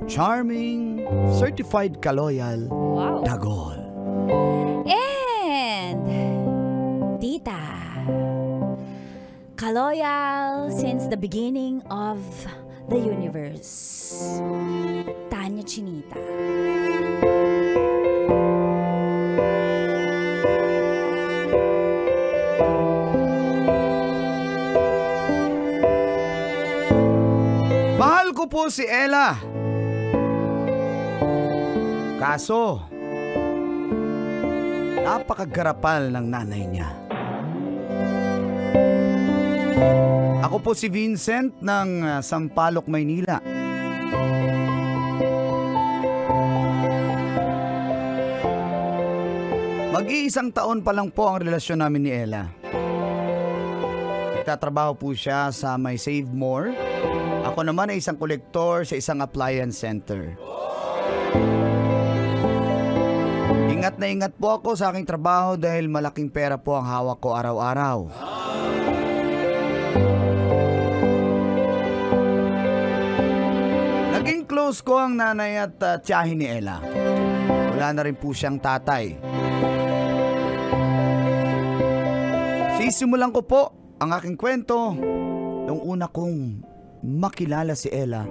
charming, certified kaloyal, Wow. Dagol. And Tita, kaloyal since the beginning of the universe, Tanya Chinita. Mahal ko po si Ella. Kaso, napakagarapal ng nanay niya. Ako po si Vincent ng Sampaloc, Maynila. Mag-iisang taon pa lang po ang relasyon namin ni Ella. Nagtatrabaho po siya sa may Save More. Ako naman ay isang kolektor sa isang appliance center. Ingat na ingat po ako sa aking trabaho dahil malaking pera po ang hawak ko araw-araw. Naging close ko ang nanay at tiyahin ni Ella. Wala na rin po siyang tatay. Sisimulan ko po ang aking kwento nung una kong makilala si Ella.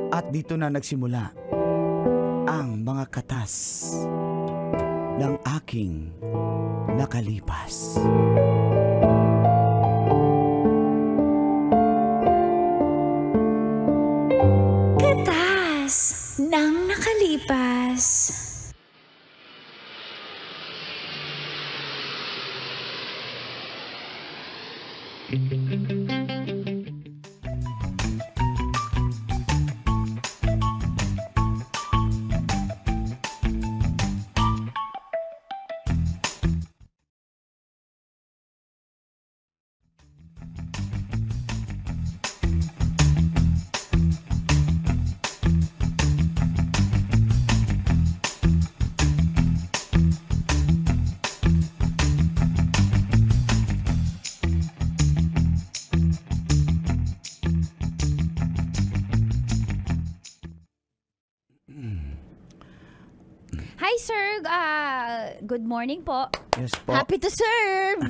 At dito na nagsimula ang mga katas ng aking nakalipas. Katas ng nakalipas. Hi, sir. Good morning po. Yes po. Happy to serve.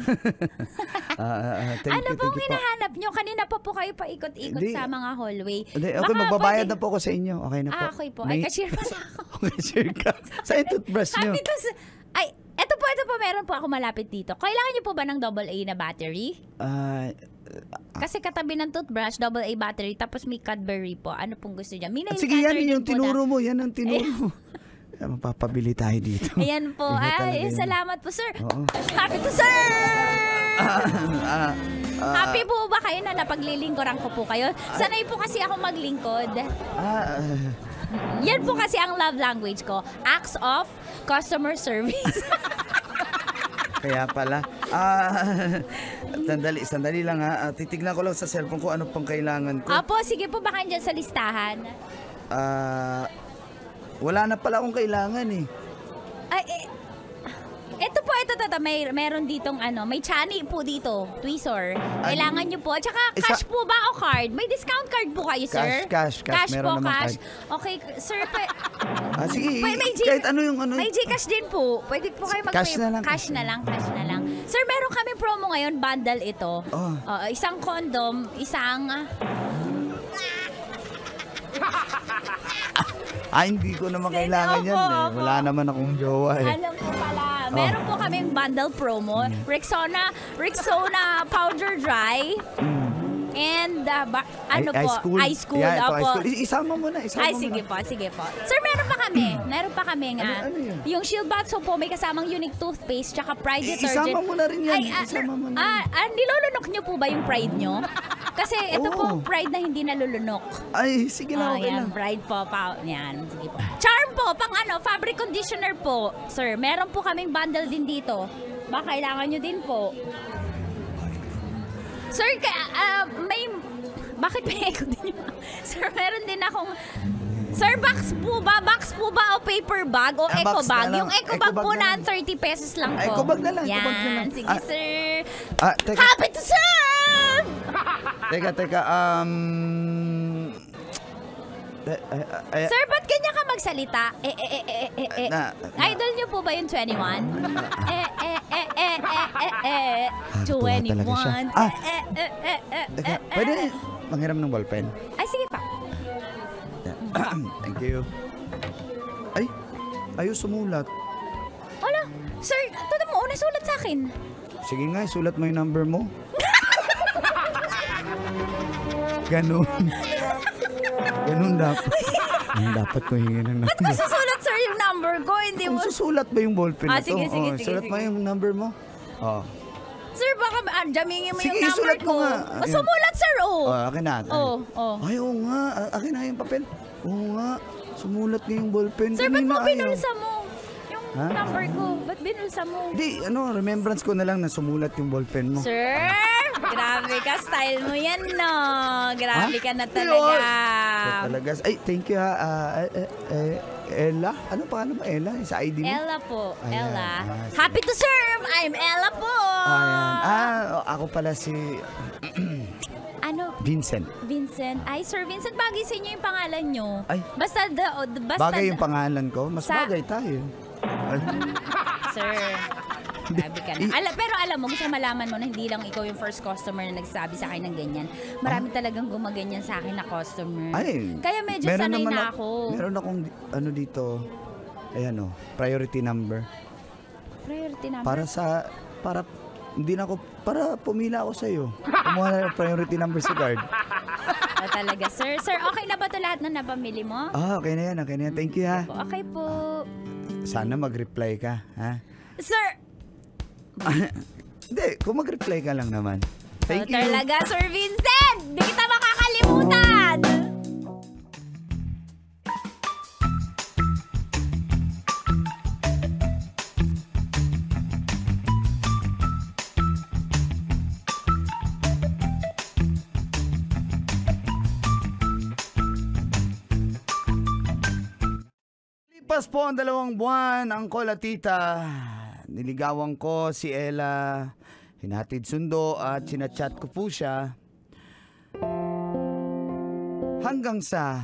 Thank Ano you, pong thank you po. hinahanap nyo? Kanina pa po kayo paikot-ikot Hindi. sa mga hallway. Okay, Baka magbabayad pwede- na po ako sa inyo. Okay na po. Okay po. Ay, cashier pala ako. Cashier ka. Sa toothbrush nyo. Happy to serve. Ay, ito po. Meron po ako malapit dito. Kailangan nyo po ba ng AA na battery? Kasi katabi ng toothbrush, AA battery, tapos may Cadbury po. Ano pong gusto niya? May nail Sige, yan cutter din yung po tinuro mo. Yan ang tinuro mo. Mapapabili tayo dito. Ayan po. Ingat talaga Ay, yan. salamat po, sir. Oo. Happy to serve! Happy po ba kayo na napaglilingkuran ko po kayo? Sanay po kasi ako maglingkod. Yan po kasi ang love language ko. Acts of customer service. Kaya pala. Sandali lang ha. Titignan ko lang sa cellphone ko ano pang kailangan ko. Apo, sige po, baka andyan sa listahan. Wala na pala akong kailangan eh. Ay, ito po, meron ditong may chani po dito, tweezer. Kailangan nyo po. Tsaka cash po ba o card? May discount card po kayo, sir? Cash. po, Meron naman cash. card. Okay, sir, Sige, may kahit ano yung ano. May Gcash din po. Pwede po kayo Cash na lang. Cash na lang. Sir, meron kami promo ngayon, bundle ito. Oh. Isang condom, isang... Hindi ko naman kailangan yan eh. Wala naman akong jowa eh. Alam ko pala. Meron po kaming bundle promo. Rexona powder dry. And ice cool. Yeah, ito, Opo. ice cool. Isama mo na. Sige po. Sir, meron pa kami nga. Ano yun? Yung Shield Bath Soap po, may kasamang unique toothpaste, tsaka Pride detergent. Isama mo na rin yan. Isama mo na. Nilulunok nyo po ba yung Pride nyo? Kasi ito po, Pride na hindi nalulunok. Ay, sige na, okay yan, lang. Pride po. Yan, sige po. Charm po, fabric conditioner po. Sir, meron po kaming bundle din dito. Baka kailangan nyo din po. Sir, bakit may echo din yun? Sir, meron din akong... Sir, box po ba o paper bag o eco box bag? na lang. Yung eco Eco bag bag po na na lang. 30 pesos lang po. Eco bag na lang. Yan, sige sir. Teka. Happy to serve! Teka. Sir, ba't ganyan ka magsalita? Idol niyo po ba yung 21? 21. Teka, pwede manghiram ng ballpen? Ay, sige pa. Thank you. Ay, ayaw sumulat. Wala. Sir, ito mo, una sulat sa akin. Sige nga, sulat mo yung number mo. Ganun. Ganun dapat. Ganun dapat ko hingin ng Ba't number. ko susulat, sir, yung number ko? Hindi mo... Kung susulat ba yung ballpen na to? Sige. Sulat mo yung number mo. Oh. Sir, baka jamingin mo Sige, yung number isulat mo ko. nga. Ayan. Sumulat, sir, Oh, akin na. Ay, oo nga. Akin na yung papel. Oo nga. Sumulat nga yung ballpen. Sir, ba't mo Kanina ayaw. binulsa mo? Yung number ko, ba't binulsa mo? Hindi, remembrance ko na lang na sumulat yung ballpen mo. Sir, grabe ka. Style mo yan, no? Grabe ka na talaga. Ito talaga. Ay, thank you ha. Ella? Ano pangalan mo? Ella? Sa ID mo? Ella po. Ayan. Ella. Sige. Happy to serve! I'm Ella po! Ayan. Ako pala si Ano? Vincent. Vincent. Ay, Sir Vincent, bagay sa inyo yung pangalan nyo. Ay. Basta Bagay yung pangalan ko. Mas bagay tayo. Sir, grabe ka na. Pero alam mo, gusto ko malaman mo na hindi lang ikaw yung first customer na nagsabi sa akin ng ganyan. Marami talagang gumaganyan sa akin na customer. Ay, Kaya medyo meron sanay naman na ako. Meron akong dito. Ayan priority number. Priority number? Para pumila ako sa iyo. Kumuha na ng priority number sa guard. Talaga, sir. Sir, okay na ba ito lahat na napamili mo? Okay na yan. Thank you ha. Okay po. Sana mag-reply ka, ha? Sir! Hindi, kung mag-reply ka lang naman. Thank you. Talaga, Sir Vincent! Di kita makakalimutan! Lipas po ang 2 buwan, Angkol at Tita. Niligawan ko si Ella. Hinatid sundo at sinachat ko po siya. Hanggang sa...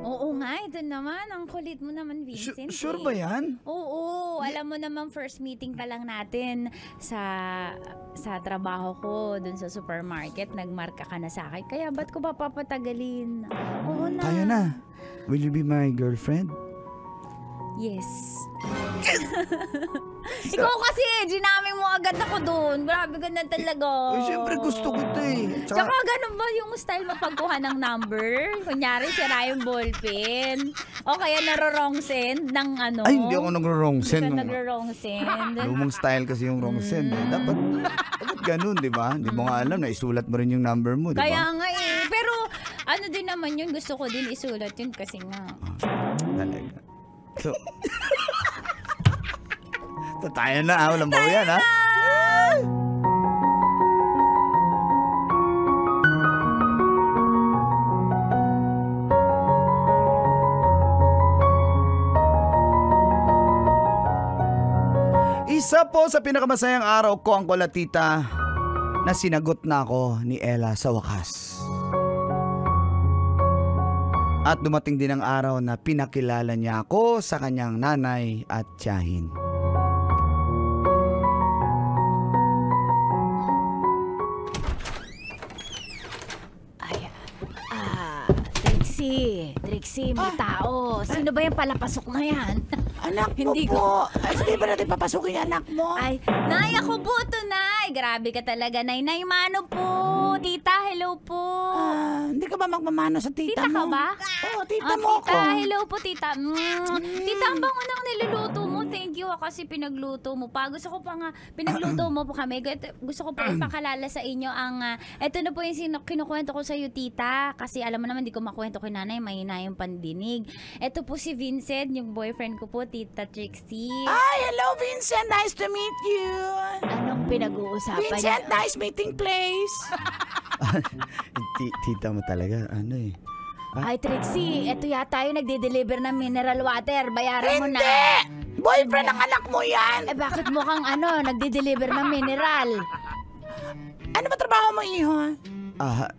Oo nga, ito naman. Ang kulit mo naman, Vincent. Sure ba yan? Oo, alam mo naman first meeting pa lang natin sa trabaho ko dun sa supermarket, nagmarka ka na sa akin. Kaya ba't ko ba papatagalin? Oo na. Tayo na. Will you be my girlfriend? Yes. Ikaw kasi, ginaming mo agad ako doon. Grabe ka na talaga. Siyempre gusto ko ito eh. Tsaka ganun ba yung style mo pagkuha ng number? Kunyari, sira yung ballpen. O kaya naro-wrong send ng ano? Ay, hindi ako nagro-wrong send. Hindi ka nagro-wrong send. Lumang style kasi yung wrong send. Dapat ganun, di ba? Hindi mo nga alam na isulat mo rin yung number mo, di ba? Kaya nga eh. Pero ano din naman yun, gusto ko din isulat yun kasi nga. Talaga. So, tayo na, walang bawi yan, ha? Isa po sa pinakamasayang araw ko, ang Kolatita, na sinagot na ako ni Ella sa wakas. At dumating din ang araw na pinakilala niya ako sa kanyang nanay at tiyahin. Trixie, may tao. Sino ba yung palapasok na yan? Anak Hindi mo po. Ay, hindi ba natin papasukin yung anak mo? Ay, Nay, ako po to, Nay. Grabe ka talaga, Nay. Nay, mano po. Tita, hello po. Hindi ka ba magmamano sa tita, Tita ka mo? ba? Oo, tita mo Tita, ako. hello po, tita. Tita, ang bango ng niluluto mo. Thank you kasi pinagluto mo pa. Gusto ko pa nga, pinagluto mo po kami. Gusto ko po ipakalala sa inyo ang, eto na po yung kinukwento ko sa iyo, tita. Kasi alam mo naman, di ko makwento kay nanay, mahina yung pandinig. Eto po si Vincent, yung boyfriend ko po, Tita Trixie. Ay, hello Vincent. Nice to meet you. Anong pinag-uusapan Vincent, niyo? nice meeting place. Tita mo talaga, ano eh. Ay, Trixie, eto yata yung nagde-deliver ng mineral water. Bayaran mo na. Boyfriend ng anak mo yan. Eh, bakit mukhang nagde-deliver ng mineral? Ano ba trabaho mo, iho?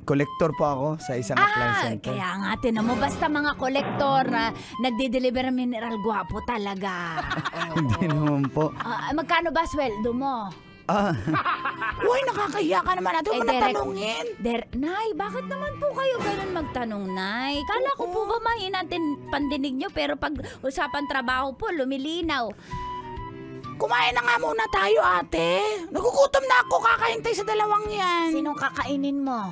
Collector po ako sa isang appliance center. Kaya nga, tinan mo, basta mga kolektor na nagde-deliver ng mineral, gwapo talaga. Hindi naman po. Magkano ba sweldo mo? Uy, nakakahiya ka naman. Ito mo natanungin. Nay, bakit naman po kayo ganun magtanong, Nay? Kala ko po ba mahina pandinig nyo, pero pag usapan trabaho po, lumilinaw. Kumain na nga muna tayo, ate. Nagugutom na ako, kakahintay sa dalawang yan. Sinong kakainin mo?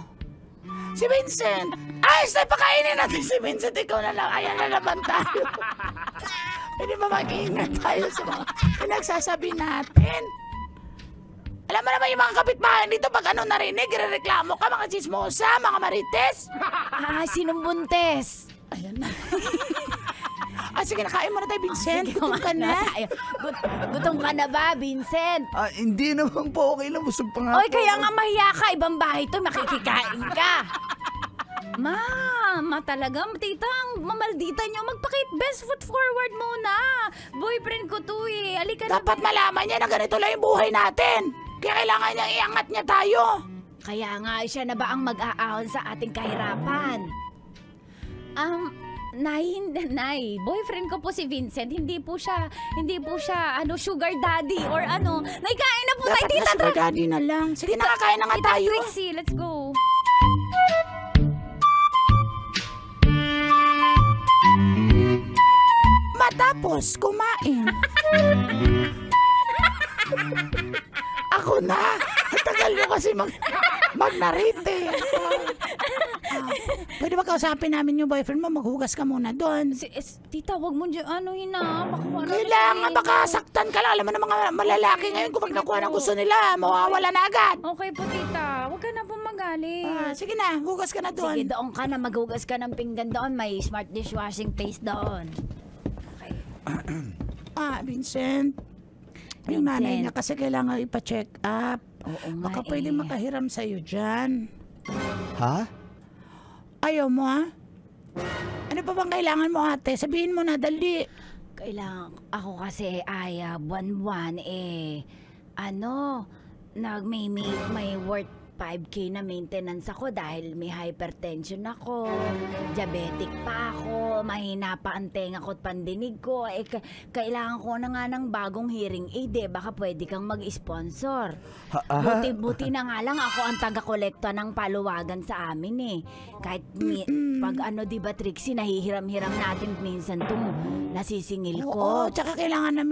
Si Vincent. Ay, say, pakainin natin si Vincent. Ikaw na lang. Ayan na naman tayo. Pwede ba mag-iingat tayo sa mga pinagsasabi natin? Alam mo naman yung mga kapitbahay dito, pag ano narinig, reklamo ka, mga chismosa, mga marites. Sinong buntes? Ayan na. Sige, nakain mo na tayo, Vincent. Gutom ka na. Gutom ka na ba, Vincent? Hindi naman po, okay lang. Busog pa nga Oy, po. kaya nga mahiya ka. Ibang bahay to, makikikain ka. Talaga, tita, ang mamaldita nyo. Best foot forward muna. Boyfriend ko to eh. Alika na. Dapat malaman niya na ganito lang yung buhay natin. Kaya kailangan niya iangat niya tayo. Kaya nga, siya na ba ang mag-aahon sa ating kahirapan? Nay, boyfriend ko po si Vincent. Hindi po siya, sugar daddy or ano. Nay, kain na po tayo, Dapat tita. na sugar daddy na lang. Sige, nakakain na nga Tita tayo. Trixie, let's go. Matapos kumain. Ako na. Tagal nyo kasi mag-narrate eh. Pwede ba kausapin namin yung boyfriend mo? Maghugas ka muna doon. Tita, wag mo dyan, Kailangan baka saktan ka lang. Alam mo na mga malalaki ngayon kung pag nakuha ng gusto nila, mawawala na agad. Okay po, tita. Wag ka na po magalit. Sige na, hugas ka na doon. Sige, doon ka na. Maghugas ka ng pinggan doon. May smart dishwashing paste doon. Okay. Vincent. Yung nanay niya kasi kailangan ipa-check up. Oo nga Baka pwede makahiram sa'yo dyan. Ha? Ayaw mo, ha? Ano pa bang kailangan mo, ate? Sabihin mo na, dali. Kailangan ako kasi buwan-buwan may worth 5K na maintenance ako dahil may hypertension ako, diabetic pa ako, mahina pa ang tenga ko at pandinig ko. Kailangan ko na nga ng bagong hearing aid baka pwede kang mag-sponsor. Buti na nga lang ako ang taga-kolekta ng paluwagan sa amin Kahit pag di ba Trixie, nahihiram-hiram natin minsan itong nasisingil ko. Oo, tsaka kailangan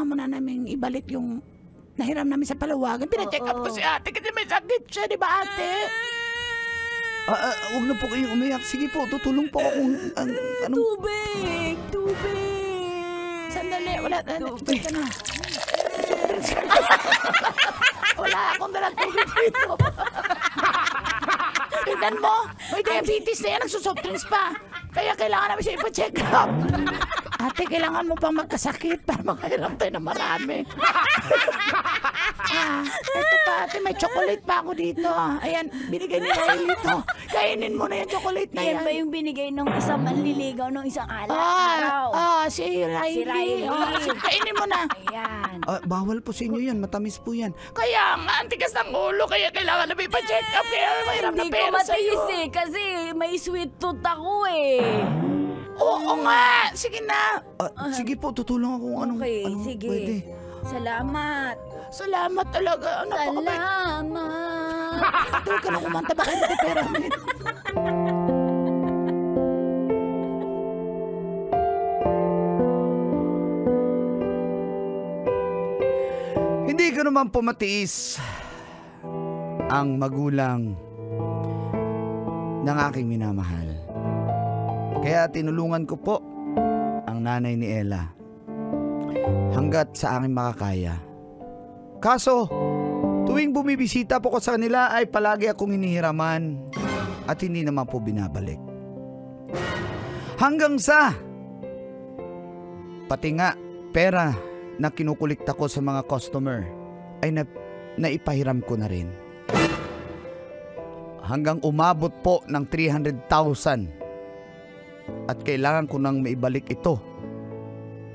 mo na namin ibalik yung nahiram namin sa paluwagan. Pina-check up ko si ate kasi may sakit siya, di ba ate? Huwag na po kayong umiyak. Sige po, tutulong po ako kung Tubig! Sandali, wala ka na. Wala akong dalang tubig dito. Tignan mo, may diabetes na yan, nagsusoft drinks pa. Kaya kailangan namin siya ipa-check up. Ate, kailangan mo pang magkasakit para makahiram tayo ng marami. Ito pa, ate, may chocolate pa ako dito. Ayan, binigay ni Riley ito. Kainin mo na yung chocolate na yan. Yan ba yung binigay ng isang manliligaw ng isang araw? Si Riley. Kainin mo na. Ayan. Bawal po sa inyo yan. Matamis po yan. Kaya nga, antigas ng ulo. Kaya kailangan na may pa-check up. Kaya mahirap na Hindi ko pera sa'yo. matiis kasi may sweet tooth ako Oo nga. Sige na. Sige po, tutulong ako kung anong sige. pwede. Salamat. Salamat talaga. Salamat. Huwag ka na kumanta. Baka hindi pera namin. Hindi ko naman po matiis ang magulang ng aking minamahal. Kaya tinulungan ko po ang nanay ni Ella hanggat sa aking makakaya. Kaso, tuwing bumibisita po ko sa kanila ay palagi akong hinihiraman at hindi naman po binabalik. Hanggang sa pati nga pera na kinukulikta ko sa mga customer ay naipahiram ko na rin. Hanggang umabot po ng 300,000 at kailangan ko nang maibalik ito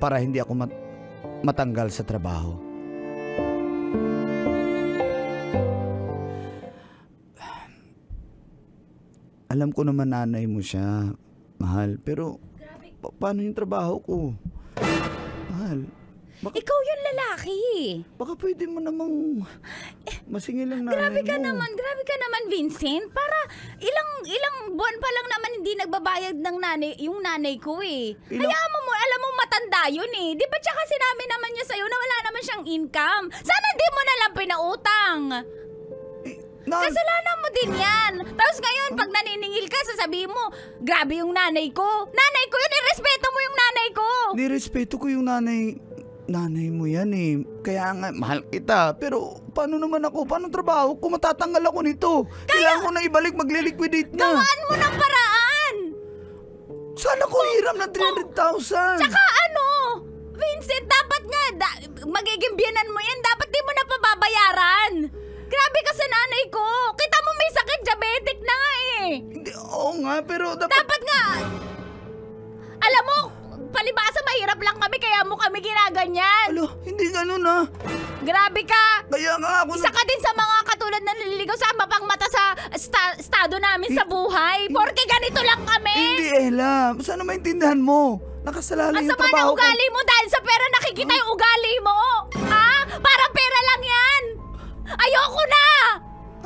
para hindi ako matanggal sa trabaho. alam ko naman nanay mo siya, mahal. Pero, paano yung trabaho ko? Mahal, Ikaw yung lalaki. baka pwede mo namang masingil ang nanay Grabe ka mo. naman, Vincent. Para ilang buwan pa lang naman hindi nagbabayad ng yung nanay ko eh. Hayaan mo, alam mo matanda yun eh. Di ba tsaka sinabi naman niya sa'yo na wala naman siyang income? Sana di mo na lang pinautang. Kasalanan mo din yan. Tapos ngayon, pag naniningil ka, sasabihin mo, grabe yung nanay ko. Nanay ko yun, irespeto mo yung nanay ko. Nirespeto ko yung nanay mo yan eh. Kaya nga, mahal kita. Pero, paano naman ako? Paano trabaho ko? Matatanggal ako nito. Kailangan ko na ibalik, magle-liquidate na. Gawaan mo ng paraan. Sana ko hiram ng 300,000. Tsaka ano, Vincent, dapat nga, magiging biyanan mo yan. Dapat di mo na pababayaran. Grabe ka sa nanay ko. Kita mo may sakit, diabetic na nga eh. Hindi, oo nga, pero Dapat nga, alam mo, palibasa mahirap lang kami kaya mo kami ginaganyan. Alo, hindi ganun ah. Grabe ka. Kaya nga ako Isa ka din sa mga katulad na naliligaw sa mapangmata sa estado namin sa buhay. Porke ganito lang kami. Hindi, Ella. Sana maintindihan mo. Nakasalalay Ang yung sama na trabaho ko. ugali mo dahil sa pera nakikita yung ugali mo. Ha? Para pera lang yan. Ayoko na.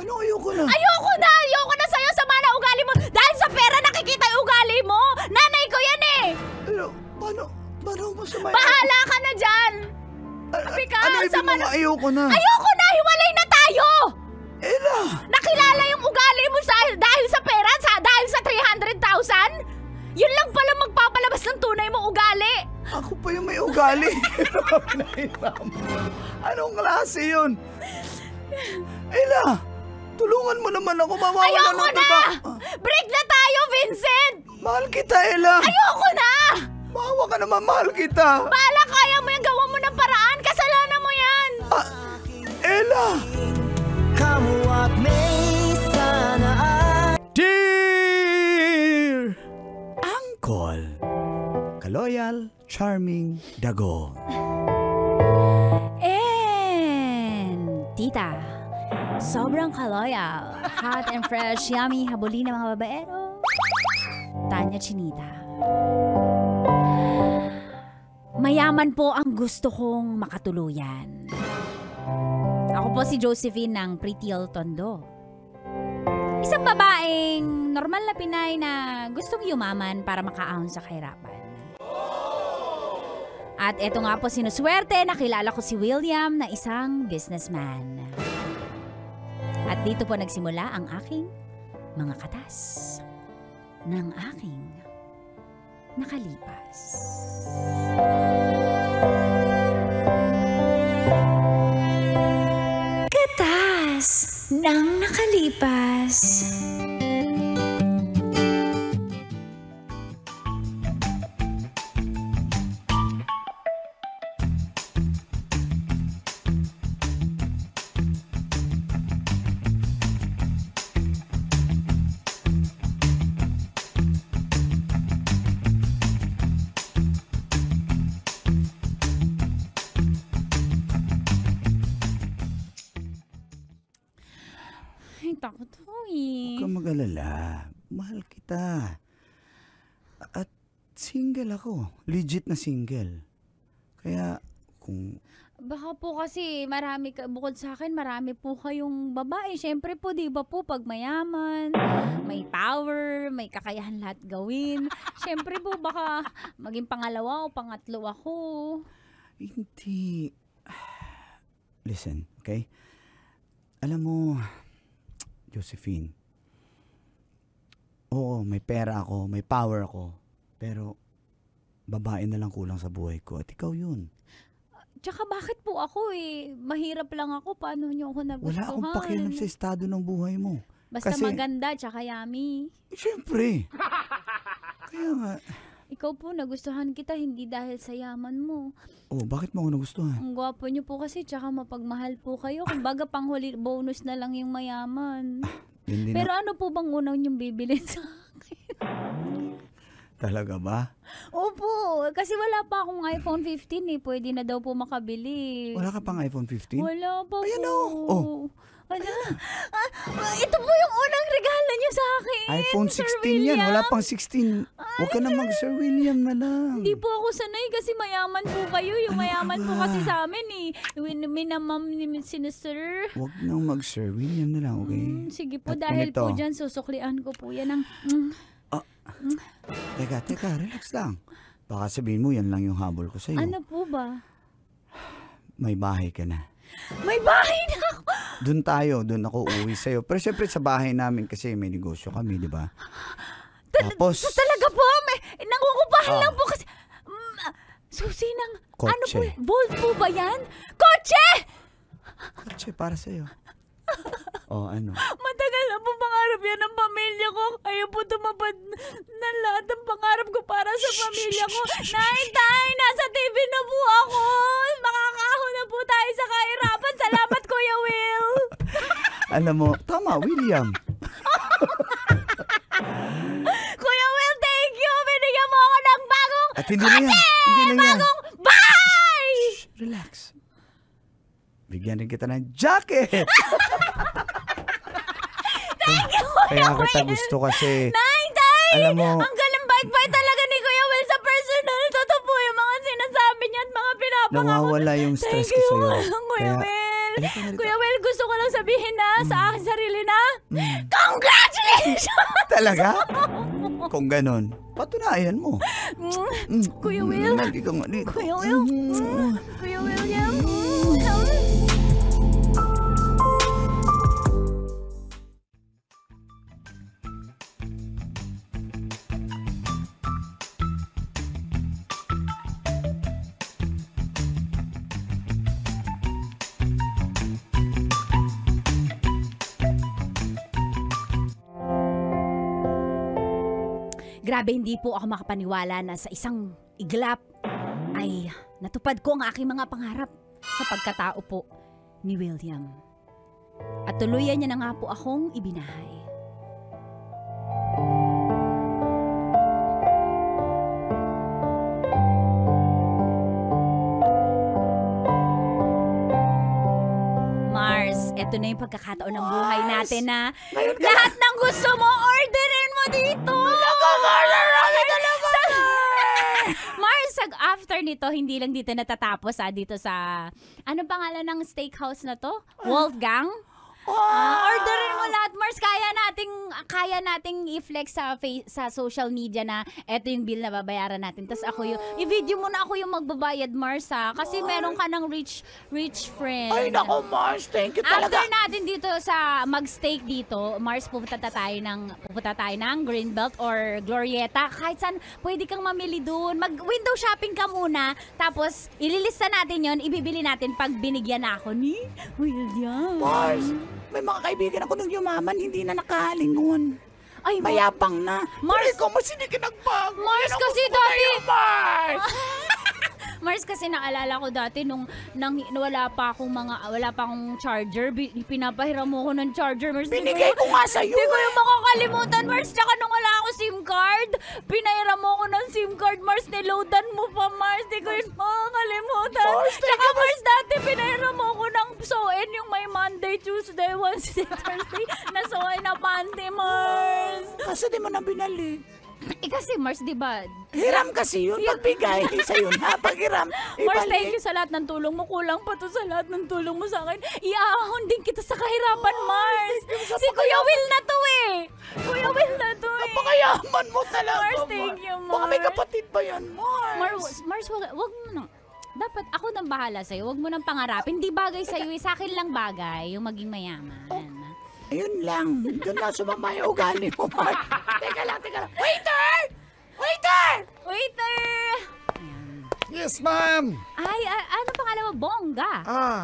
Ano ayoko na? Ayoko na sa'yo, sama na ugali mo. Dahil sa pera nakikita yung ugali mo. Nanay ko yan eh. Ano? Paano mo sa may... Bahala ka na dyan. Sabi ka, Ano ibig sama mo ayoko na? Ayoko na, hiwalay na tayo. Ella! Nakilala yung ugali mo dahil sa pera, dahil sa 300,000? Yun lang pala magpapalabas ng tunay mo ugali. Ako pa yung may ugali. Anong klase yun? Ella! Tulungan mo naman ako. Mawawala Ayoko ng na! trabaho. Break na tayo, Vincent! Mahal kita, Ella! Ayoko na! Maawa ka naman, mahal kita! Bahala, kaya mo yan, gawa mo ng paraan. Kasalanan mo yan. Ella! Dear Uncle Kaloyal, charming, dago. And tita, sobrang kaloyal, hot and fresh, yummy, habulin ng mga babaero. Tanya Chinita. Mayaman po ang gusto kong makatuluyan. Ako po si Josephine ng Pretty Tondo. Isang babaeng normal na Pinay na gustong yumaman para makaahon sa kahirapan. At eto nga po sinuswerte, nakilala ko si William na isang businessman. At dito po nagsimula ang aking mga katas ng aking nakalipas. Katas ng nakalipas. Ay, takot ko eh. Huwag kang mag-alala. Mahal kita. At single ako. Legit na single. Kaya kung... Baka po kasi bukod sa akin, marami po kayong babae. Siyempre po, di ba po, pag mayaman, may power, may kakayahan lahat gawin. Siyempre po, baka maging pangalawa o pangatlo ako. Hindi. Listen, okay? Alam mo, Josephine, oo, may pera ako, may power ako, pero babae na lang kulang sa buhay ko at ikaw yun. Tsaka bakit po ako eh? Mahirap lang ako. Paano niyo ako nagustuhan? Wala akong pakialam sa estado ng buhay mo. Basta Kasi, maganda, tsaka yummy. Siyempre. Kaya nga. Ikaw po, nagustuhan kita hindi dahil sa yaman mo. Oh, bakit mo ako nagustuhan? Ang gwapo niyo po kasi, tsaka mapagmahal po kayo. Kumbaga panghuli bonus na lang yung mayaman. Hindi Pero ano po bang unaw niyong bibilin sa akin? Talaga ba? Opo, kasi wala pa akong iPhone 15 eh. Pwede na daw po makabili. Wala ka pang iPhone 15? Wala pa Ayan po. oh. Wala. Ito po yung unang regalo niyo sa akin. iPhone Sir 16 yan. Wala William. pang 16. Huwag ka na mag-Sir William na lang. Hindi po ako sanay kasi mayaman po kayo. Yung mayaman po kasi sa amin eh. Minamam ni Sir. Huwag nang mag-Sir William na lang, okay? Sige po, At dahil ganito. po dyan, susuklian ko po yan ng... Teka, relax lang. Baka sabihin mo, yan lang yung habol ko sa'yo. Ano po ba? May bahay ka na. May bahay na ako! Doon ako uuwi sa'yo. Pero syempre sa bahay namin kasi may negosyo kami, di ba? Tapos, Talaga po, may nangungupahan lang po kasi... Susi ng... Kotse. Ano po? Bolt po ba yan? Kotse! kotse para sa'yo. Ano? Matagal na po pangarap yan ng pamilya ko. Ayaw po tumapad ng lahat ng pangarap ko para sa pamilya ko. Tay, nasa TV na po ako. Makakahon na po tayo sa kahirapan. Salamat, Kuya Will. Alam mo, tama, William. Kuya Will, thank you. Binigyan mo ako ng bagong At hindi na yan. Hindi na yan. bagong bahay. Relax. Bigyan rin kita ng jacket. Kaya kita gusto kasi. Tay! Alam mo, Ang galing bait-bait talaga ni Kuya Will sa personal. Totoo po yung mga sinasabi niya at mga pinapangako. nawawala yung stress Thank ko you, sa'yo. Kuya Kaya, Will. halika. Kuya Will, gusto ko lang sabihin na sa aking sarili na, congratulations! Talaga? Kung ganon, patunayan mo. Kuya Will. Lagi kang dito. Kuya Will. Kuya William. Grabe, hindi po ako makapaniwala na sa isang iglap ay natupad ko ang aking mga pangarap sa pagkatao po ni William. At tuluyan niya na nga po akong ibinahay. Mars, eto na yung pagkakataon ng buhay natin na lahat ng gusto mo, orderin mo dito! Mars, after nito, hindi lang dito natatapos dito sa, ano pangalan ng steakhouse na to? Wolfgang? Orderin mo lahat, Mars. Kaya nating i-flex sa social media na eto yung bill na babayaran natin. Tapos ako i-video mo na ako yung magbabayad, Mars, Kasi meron ka ng rich friend. Ay, nako, Mars. Thank you talaga. After natin dito sa mag-steak dito, Mars, pupunta tayo ng Greenbelt or Glorieta. Kahit saan, pwede kang mamili doon. Mag-window shopping ka muna. Tapos, ililista natin yon, ibibili natin pag binigyan na ako ni William. Mars, may mga kaibigan ako nung yumaman, hindi na nakalingon. Ay, Mayapang na. Mars, Ikaw mas hindi ka nagbago. Mars, Yan ang kasi gusto ko dati- sa'yo, Mars. Mars, kasi naalala ko dati nung wala pa akong charger, pinapahiram mo ko ng charger, Mars. Binigay ko nga sa'yo. Hindi ko yung makakalimutan, Mars. Tsaka nung wala ako SIM card, pinahiram mo ko ng SIM card, Mars. Niloadan mo pa, Mars. Hindi ko yun makakalimutan. Mars, thank Tsaka, you, Mars, dati pinahiram mo ko ng Soen, yung may Monday, Tuesday, Wednesday, Thursday, na Soen na panty, Mars. Kasi di mo na binalik. Kasi, Mars, di ba? Hiram kasi yun. Pagbigay sa'yo na. Paghiram, Mars, thank ibalik. you sa lahat ng tulong mo. Kulang pa to sa lahat ng tulong mo sa akin. Iaahon din kita sa kahirapan, Mars. Si Kuya Will na to eh. Kuya Will na to eh. Napakayaman mo talaga, Mars, thank you, Baka may Mars. kapatid ba yan, Mars? Mars, wag mo na. Dapat ako nang bahala sa'yo. Wag mo nang pangarapin. Hindi bagay sa'yo eh. Sa akin lang bagay yung maging mayaman. Ayun lang. Doon lang sumama yung ugali mo, Mars. Teka lang. Waiter! Waiter! Yes, ma'am. Ay, ano pangalan mo? Bongga.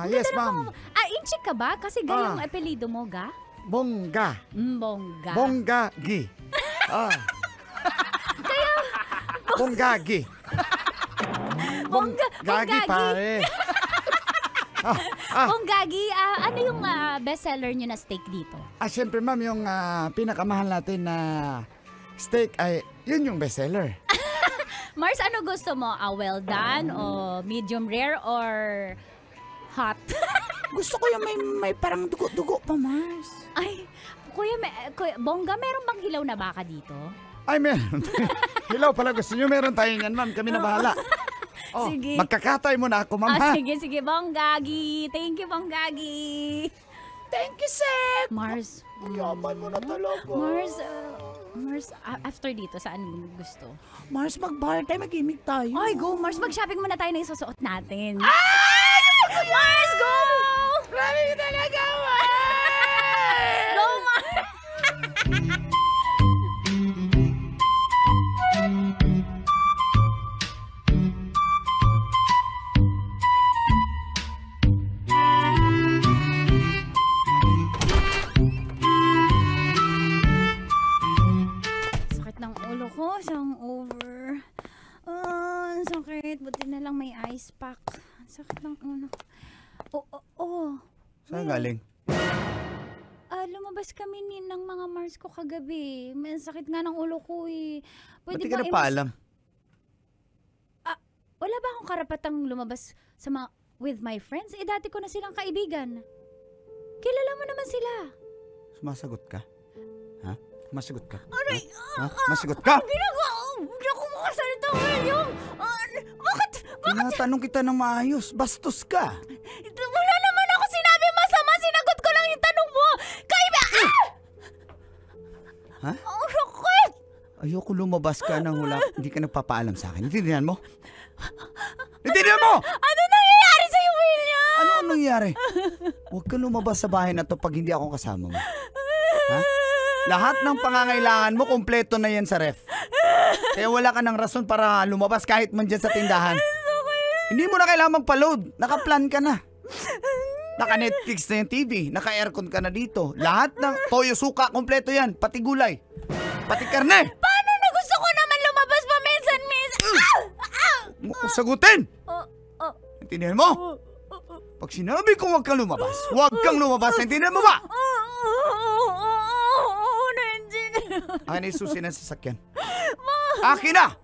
Yes, Ganda ng ma'am. pangalan. Inchik ka ba? Kasi gayong apelido mo, Ga? Bongga. Bongga. Bonggagi. Bonggagi. Gagi, pare. Bonggagi, ano yung bestseller nyo na steak dito? Siyempre, ma'am, yung pinakamahal natin na steak ay, yun yung bestseller. Mars, ano gusto mo? Well done o medium rare or hot? Gusto ko yung may parang dugo-dugo pa, Mars. Ay, kuya, Bongga, meron bang hilaw na baka dito? Ay, meron. Hilaw pala gusto nyo, meron tayo yan, ma'am. Kami na bahala. Oh, Sige. magkakatay mo na ako, ma'am, ha? Sige, Bonggagi. Thank you, Bonggagi. Thank you, Sek. Mars. Yaman mo na talaga. Mars, after dito, saan mo gusto? Mars, mag-bar tayo, mag-gimmick tayo. Ay, go, Mars. Mag-shopping muna tayo na isusuot natin. Mars, go! Grabe ka talaga, Mars! Go, Mars! Sakit ng ulo ko, isang over. Ang sakit. Buti na lang may ice pack. Sakit ng ulo. Saan galing? Lumabas kami ng mga Mars ko kagabi. May sakit nga ng ulo ko eh. Ba't di ka na paalam? Wala ba akong karapatang lumabas with my friends? Dati ko na silang kaibigan. Kilala mo naman sila. Sumasagot ka? Ha? Masagot ka? Aray! Ha? Masagot ka? Ginagawa! Hindi ako makasalita ngayon. Bakit? Tinatanong kita ng maayos. Bastos ka. Wala naman ako sinabi masama. Sinagot ko lang yung tanong mo. Ha? Ang sakit! Ayoko lumabas ka nang hindi ka nagpapaalam sa akin. Natindihan mo? Natindihan mo! Ano nangyayari sa'yo, William? Ano ang nangyari? Huwag ka lumabas sa bahay na to pag hindi ako kasama mo. Ha? Lahat ng pangangailangan mo, kompleto na yan sa ref. Kaya wala ka ng rason para lumabas kahit man dyan sa tindahan. Hindi mo na kailangan magpa-load. Nakaplan ka na. Naka-Netflix na yung TV. Naka-aircon ka na dito. Lahat ng toyo, suka, kompleto yan. Pati gulay. Pati karne. Paano na gusto ko naman lumabas pa minsan-minsan? Huwag mo sagutin. Naintindihan mo? Pag sinabi ko huwag kang lumabas, huwag kang lumabas. Naintindihan mo ba? Akin na isusin ang sasakyan. Akin na!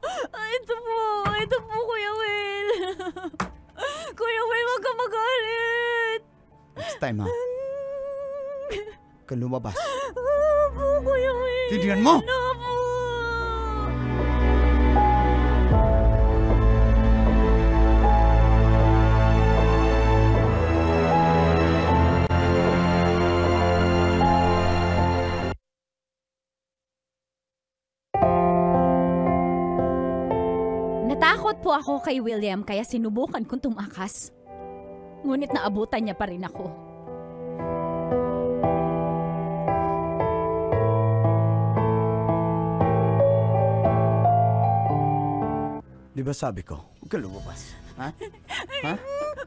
Ito po, Kuya Will. Kuya Will, huwag ka magalit. Next time, ha? Huwag kang lumabas. Opo, Kuya Will. Tindihan mo? Opo. Natakot po ako kay William kaya sinubukan kong tumakas. Ngunit naabutan niya pa rin ako. Di ba sabi ko, huwag kang lumabas? Ha? Ha?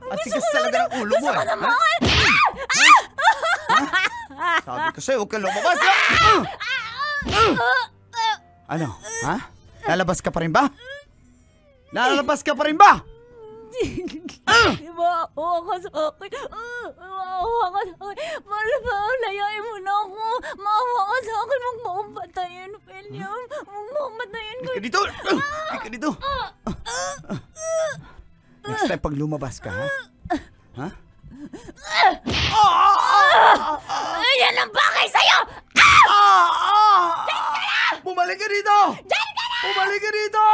At tigas talaga ng ulo mo, eh. Ha? Ha? Sabi ko sa'yo, huwag kang lumabas. Ano? Ha? Lalabas ka pa rin ba? Lalabas ka pa rin ba? Maawa ka sa akin. Maawa ka sa akin. Layain mo na ako. Maawa ka sa akin. Huwag mo akong patayin, William. Huwag mo akong patayin. Hindi ka dito. Hindi ka dito. Next time pag lumabas ka, ha? Ha? Yan ang bagay sa'yo! Bumalik ka dito! Bumalik ka dito!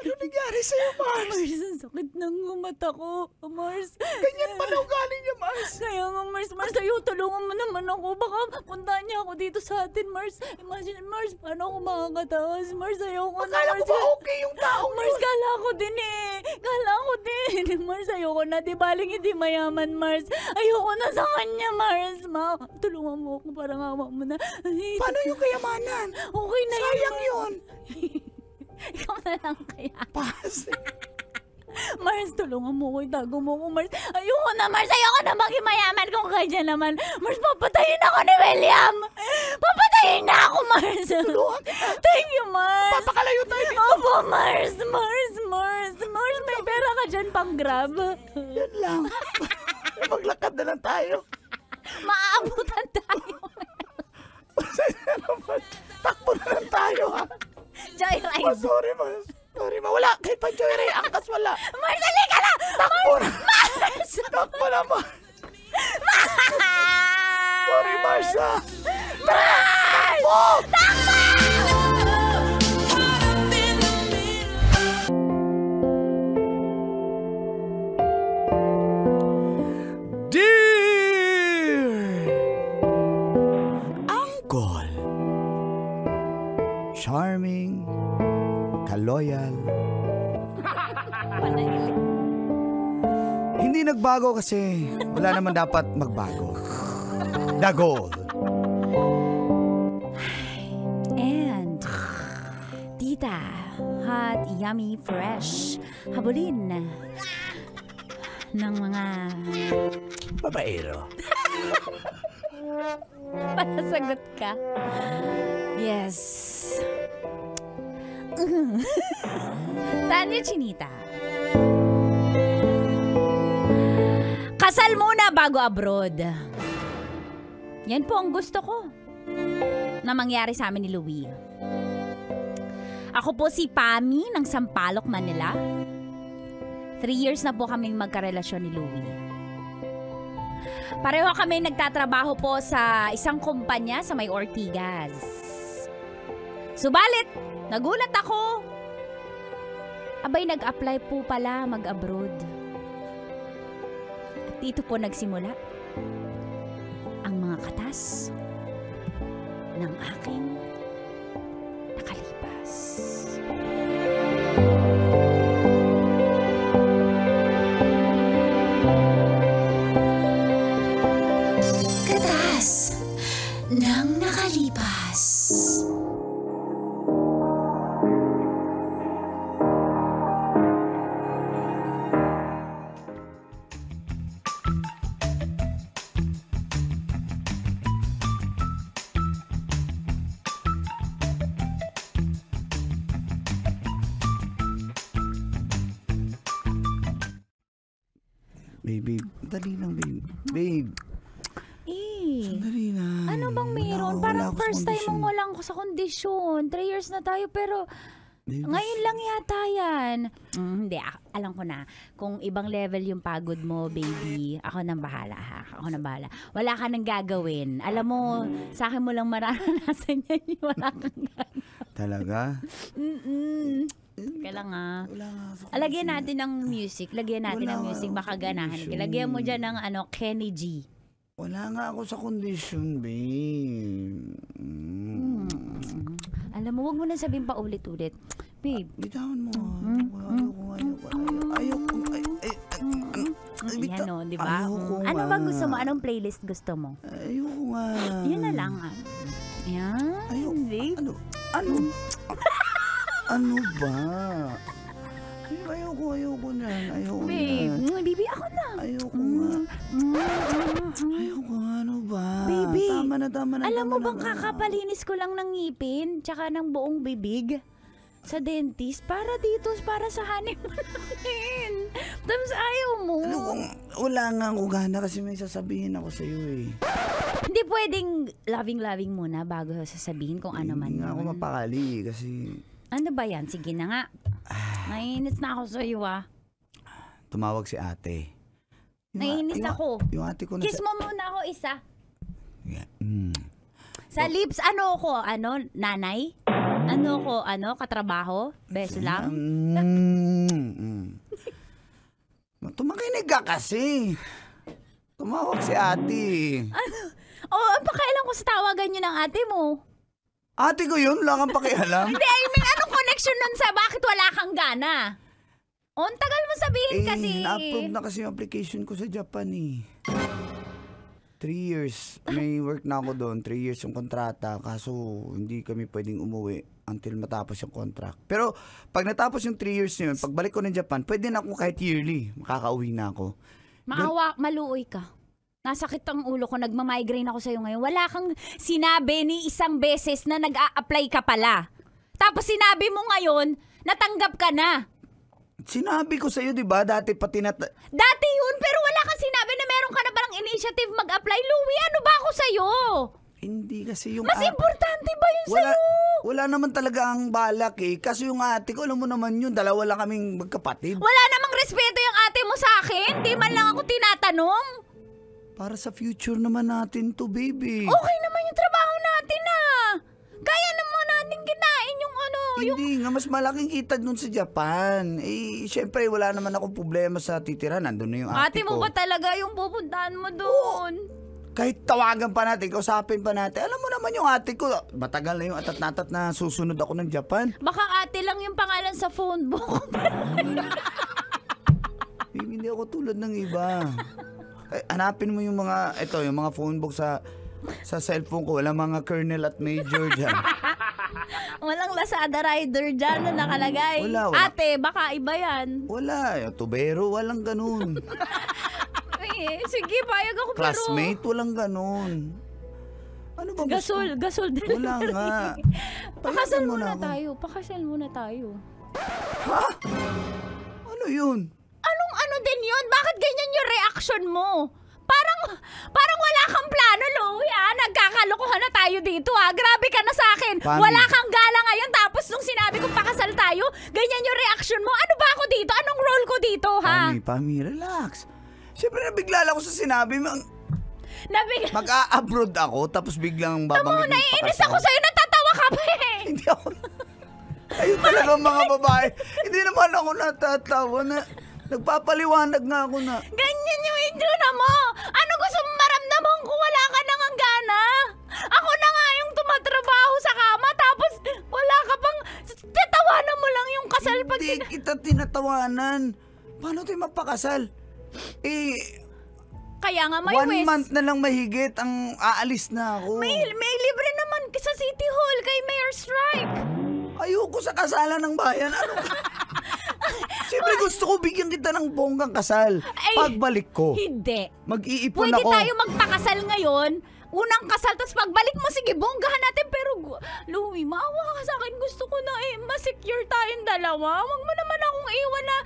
Ano nangyari sa'yo, Mars? Mars, ang sakit ng mata ko. Mars. Ganyan pala ugali niya, Mars. Kaya nga, Mars, ayaw, tulungan mo naman ako. Baka puntahan niya ako dito sa atin, Mars. Imagine, Mars, paano ako makakataas? Mars, ayaw ko na, Akala Mars. ko ba okay yung taong Mars, kala ko din eh. Kala ko din. Mars, ayoko na. Di baling hindi mayaman, Mars. Ayoko na sa kanya, Mars. Tulungan mo ako para ngawa mo na. Ay, Paano yung kayamanan? okay na Sayang yun. yun. Ikaw na lang kaya. Pas. Mars, tulungan mo ko. Itago mo ko, Mars. Ayoko na, Mars. Ayoko na maging mayaman kung kaya naman. Mars, papatayin ako ni William. Papatayin Mahina ako, Mars. Thank you, Mars. Papakalayo tayo dito. Opo, Mars. Mars, may pera ka dyan pang grab. Yan lang. Maglakad na lang tayo. Maaabutan tayo. Takbo na lang tayo, ha? Joyride. Sorry, ma. Wala. Kahit pa joyride, angkas wala. Mars, halika na! Takbo na. Mars! Takbo na, ma. Sorry, Marsha. Mars! Takbo! Charming, kaloyal. Panahili. Hindi nagbago kasi wala naman dapat magbago. The goal. And tita, hot, yummy, fresh, habulin ng mga Babaero. panasagot ka. Yes. Tanya Chinita. Kasal muna bago abroad. Yan po ang gusto ko na mangyari sa amin ni Louie. Ako po si Pami ng Sampaloc, Manila. 3 years na po kaming magkarelasyon ni Louie. Pareho kami nagtatrabaho po sa isang kumpanya sa may Ortigas. Subalit, nagulat ako. Abay, nag-apply po pala mag-abroad. At dito po nagsimula ang mga katas ng aking nakalipas. Katas ng nakalipas. Babe, dali lang, babe. Babe, sandali na. Ano bang meron? Wala Parang ako sa first time kondisyon. mong wala ako sa kondisyon. 3 years na tayo pero Babe, ngayon lang yata yan. Hindi, alam ko na. Kung ibang level yung pagod mo, baby, ako nang bahala ha. Ako nang bahala. Wala ka nang gagawin. Alam mo, sa akin mo lang mararanasan yan yung wala kang gagawin. Talaga? Teka lang ha. Wala nga sa Lagyan natin ng music. Lagyan natin Wala ng nga music. ako Baka sa ganahan. kondisyon. Lagyan mo dyan ng Kenny G. Wala nga ako sa kondisyon, babe. Alam mo, wag mo na sabihin pa ulit-ulit. Babe. Bitawan mo. Ayoko. Yan o, di ba? Ano ba gusto mo? Anong playlist gusto mo? Ayoko nga. Yun na lang. Yan, babe. Ano ba? Ayoko na. Babe, baby, ako na. Ayoko nga. Ayoko nga, ano ba? Baby, Tama na. Alam mo bang kakapalinis ko lang ng ngipin, tsaka ng buong bibig sa dentist para dito, para sa honeymoon namin. Tapos ayaw mo. Wala nga ako gana kasi may sasabihin ako sa'yo eh. Hindi pwedeng loving muna bago sasabihin kung ano man. Hindi nga ako yun. mapakali kasi... Ano ba yan? Sige na nga. Naiinis na ako sa iyo Tumawag si ate. Naiinis ako. Yung ate ko na Kiss mo muna ako isa. Yeah. Sa lips, ano ko? Ano? Nanay? Ano ko? Ano? Katrabaho? Beso lang? Tumakinig ka kasi. Tumawag si ate. Ang pakailan ko sa tawagan yun ng ate mo. Ate ko yun, wala kang pakialam. Hindi, I mean, anong connection nun sa bakit wala kang gana? Ang tagal mo sabihin kasi. Na-approve na kasi yung application ko sa Japan eh. 3 years. May work na ako doon. 3 years yung kontrata. Kaso hindi kami pwedeng umuwi until matapos yung contract. Pero pag natapos yung 3 years na yun, pagbalik ko ng Japan, pwede na ako kahit yearly. Makakauwi na ako. Maluoy ka. Nasakit ang ulo ko, nagmamigraine ako sa'yo ngayon. Wala kang sinabi ni isang beses na nag-a-apply ka pala. Tapos sinabi mo ngayon, natanggap ka na. Sinabi ko sa'yo, di ba? Dati pa Dati yun, pero wala kang sinabi na meron ka na parang initiative mag-apply. Louie, ano ba ako sa'yo? Hindi kasi yung... Mas importante ba yun sa'yo? Wala naman talaga ang balak eh. Kasi yung ate ko, alam mo naman yun, dalawa lang kaming magkapatid. Wala namang respeto yung ate mo sa akin. Di man lang ako tinatanong. Para sa future naman natin to, baby. Okay naman yung trabaho natin Kaya naman natin kinain yung Hindi nga, mas malaking kita dun sa Japan. Eh, syempre, wala naman akong problema sa titira. Nandun na yung ate ko. Ate mo ba talaga yung pupuntahan mo doon? Kahit tawagan pa natin, kausapin pa natin. Alam mo naman yung ate ko, matagal na yung atat-natat na susunod ako ng Japan. Baka ate lang yung pangalan sa phone book. Hindi ako tulad ng iba. Hanapin mo yung mga, yung mga phone book sa cellphone ko. Walang mga colonel at major dyan. Walang Lazada rider dyan na nakalagay. Wala. Ate, baka iba yan. Wala. Tubero, walang ganun. Sige, payag ako Classmate, walang ganun. Ano ba Gasol din. Wala nga. Pakasal mo muna ako. tayo. Pakasal muna tayo. Ha? Ano yun? Anong ano din yun? Bakit ganyan yung reaction mo? Parang wala kang plano, Louie, Nagkakalokohan na tayo dito, Grabe ka na sa akin. Pami. Wala kang gala ngayon, tapos nung sinabi kong pakasal tayo, ganyan yung reaction mo. Ano ba ako dito? Anong role ko dito, ha? Pami, relax. Siyempre nabigla lang ako sa sinabi mo. Nabigla. Mag-a-abroad ako, tapos biglang babanggit ng Naiinis pakasal. ako sa'yo, natatawa ka pa Hindi ako. Ayun talaga mga babae. Hindi naman ako natatawa na. Nagpapaliwanag nga ako na. Ganyan yung itsura mo. Ano gusto mong maramdaman kung wala ka nang gana? Ako na nga yung tumatrabaho sa kama, tapos wala ka pang... Tatawanan mo lang yung kasal pag... Hindi kita tinatawanan. Paano tayo mapakasal? Kaya nga may 1 month na lang mahigit ang aalis na ako. May libre naman sa City Hall kay Mayor Strike. Ayoko sa kasalan ng bayan. Ano? Siyempre gusto ko bigyan kita ng bonggang kasal. Pagbalik ko. Hindi. Mag-iipon Pwede ako. tayo magpakasal ngayon. Unang kasal, tapos pagbalik mo, sige, bonggahan natin. Pero, Louie, maawa ka sa akin. Gusto ko na ma-secure tayong dalawa. Huwag mo naman akong iwan na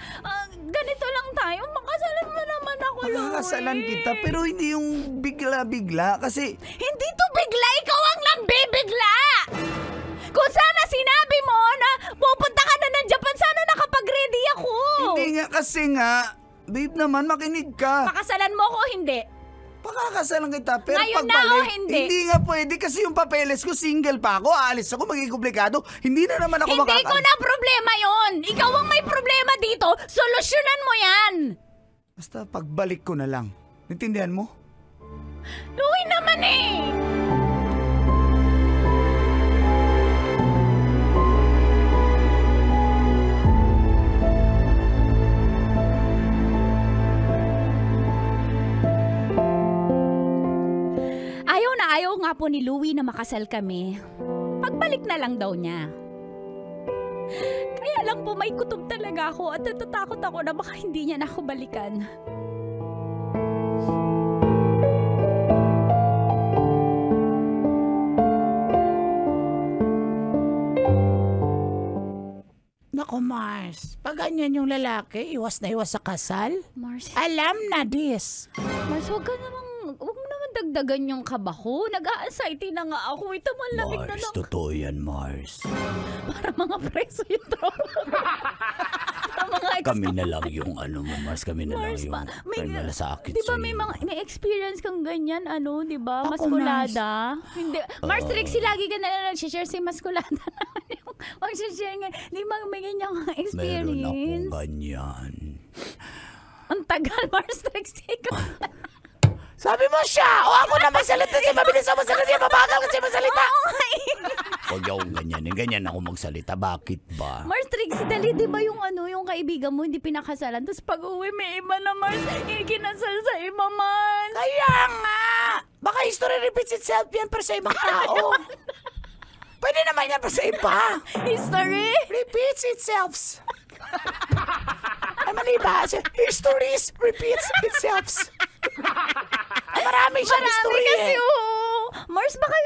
ganito lang tayo. Makasalan mo naman ako, Louie. Makakasalan kita, pero hindi yung bigla-bigla. Kasi, hindi to bigla. Ikaw ang nambibigla. Kung sana sinabi mo na pupunta ka na ng Japan, sana nakapag-ready ako. hindi nga kasi nga, babe naman, makinig ka. Pakasalan mo ko, hindi. Pakakasalan kita, pero Ngayon pagbalik, na o hindi? hindi nga pwede kasi yung papeles ko, single pa ako, aalis ako, magiging komplikado. Hindi na naman ako Hindi ko na problema yon. Ikaw ang may problema dito. Solusyonan mo yan. Basta pagbalik ko na lang. Naintindihan mo? Louie naman Ayaw nga po ni Louie na makasal kami. Pagbalik na lang daw niya. Kaya lang po may kutob talaga ako at natatakot ako na baka hindi niya na ako balikan. Nako, Mars. Pag ganyan yung lalaki, iwas na iwas sa kasal. Mars, Alam na this. huwag mo naman dagdagan yung kaba ko. Nag-a-anxiety na nga ako. Ito man lamig na lang. totoo yan, Mars. Para mga preso yung trauma. Para mga Kami na lang yung Mars. Kami na lang Mars, yung may malasakit di ba sa'yo. may experience kang ganyan, di ba? Ako, Maskulada. Hindi. Mars Trixie, lagi ka na lang nag-share si Maskulada naman yung mag-share nga. Di ba may ganyang experience? ganyan. Ang tagal, Mars Trixie. Sabi mo siya, o ako na magsalita siya, mabilis ako magsalita siya, mabagal kasi magsalita. Huwag akong ganyan. Ganyan ako magsalita. Bakit ba? Mars Trixie, dali, di ba yung yung kaibigan mo hindi pinakasalan? Tapos pag uwi, may iba na Mars, kinasal sa iba man. Kaya nga, baka history repeats itself yan pero sa ibang tao. Pwede naman yan pero sa iba. History? Repeats itself. Ay, mali ba? History repeats itself. Marami siyang history kasi, eh. oo. Mars, baka...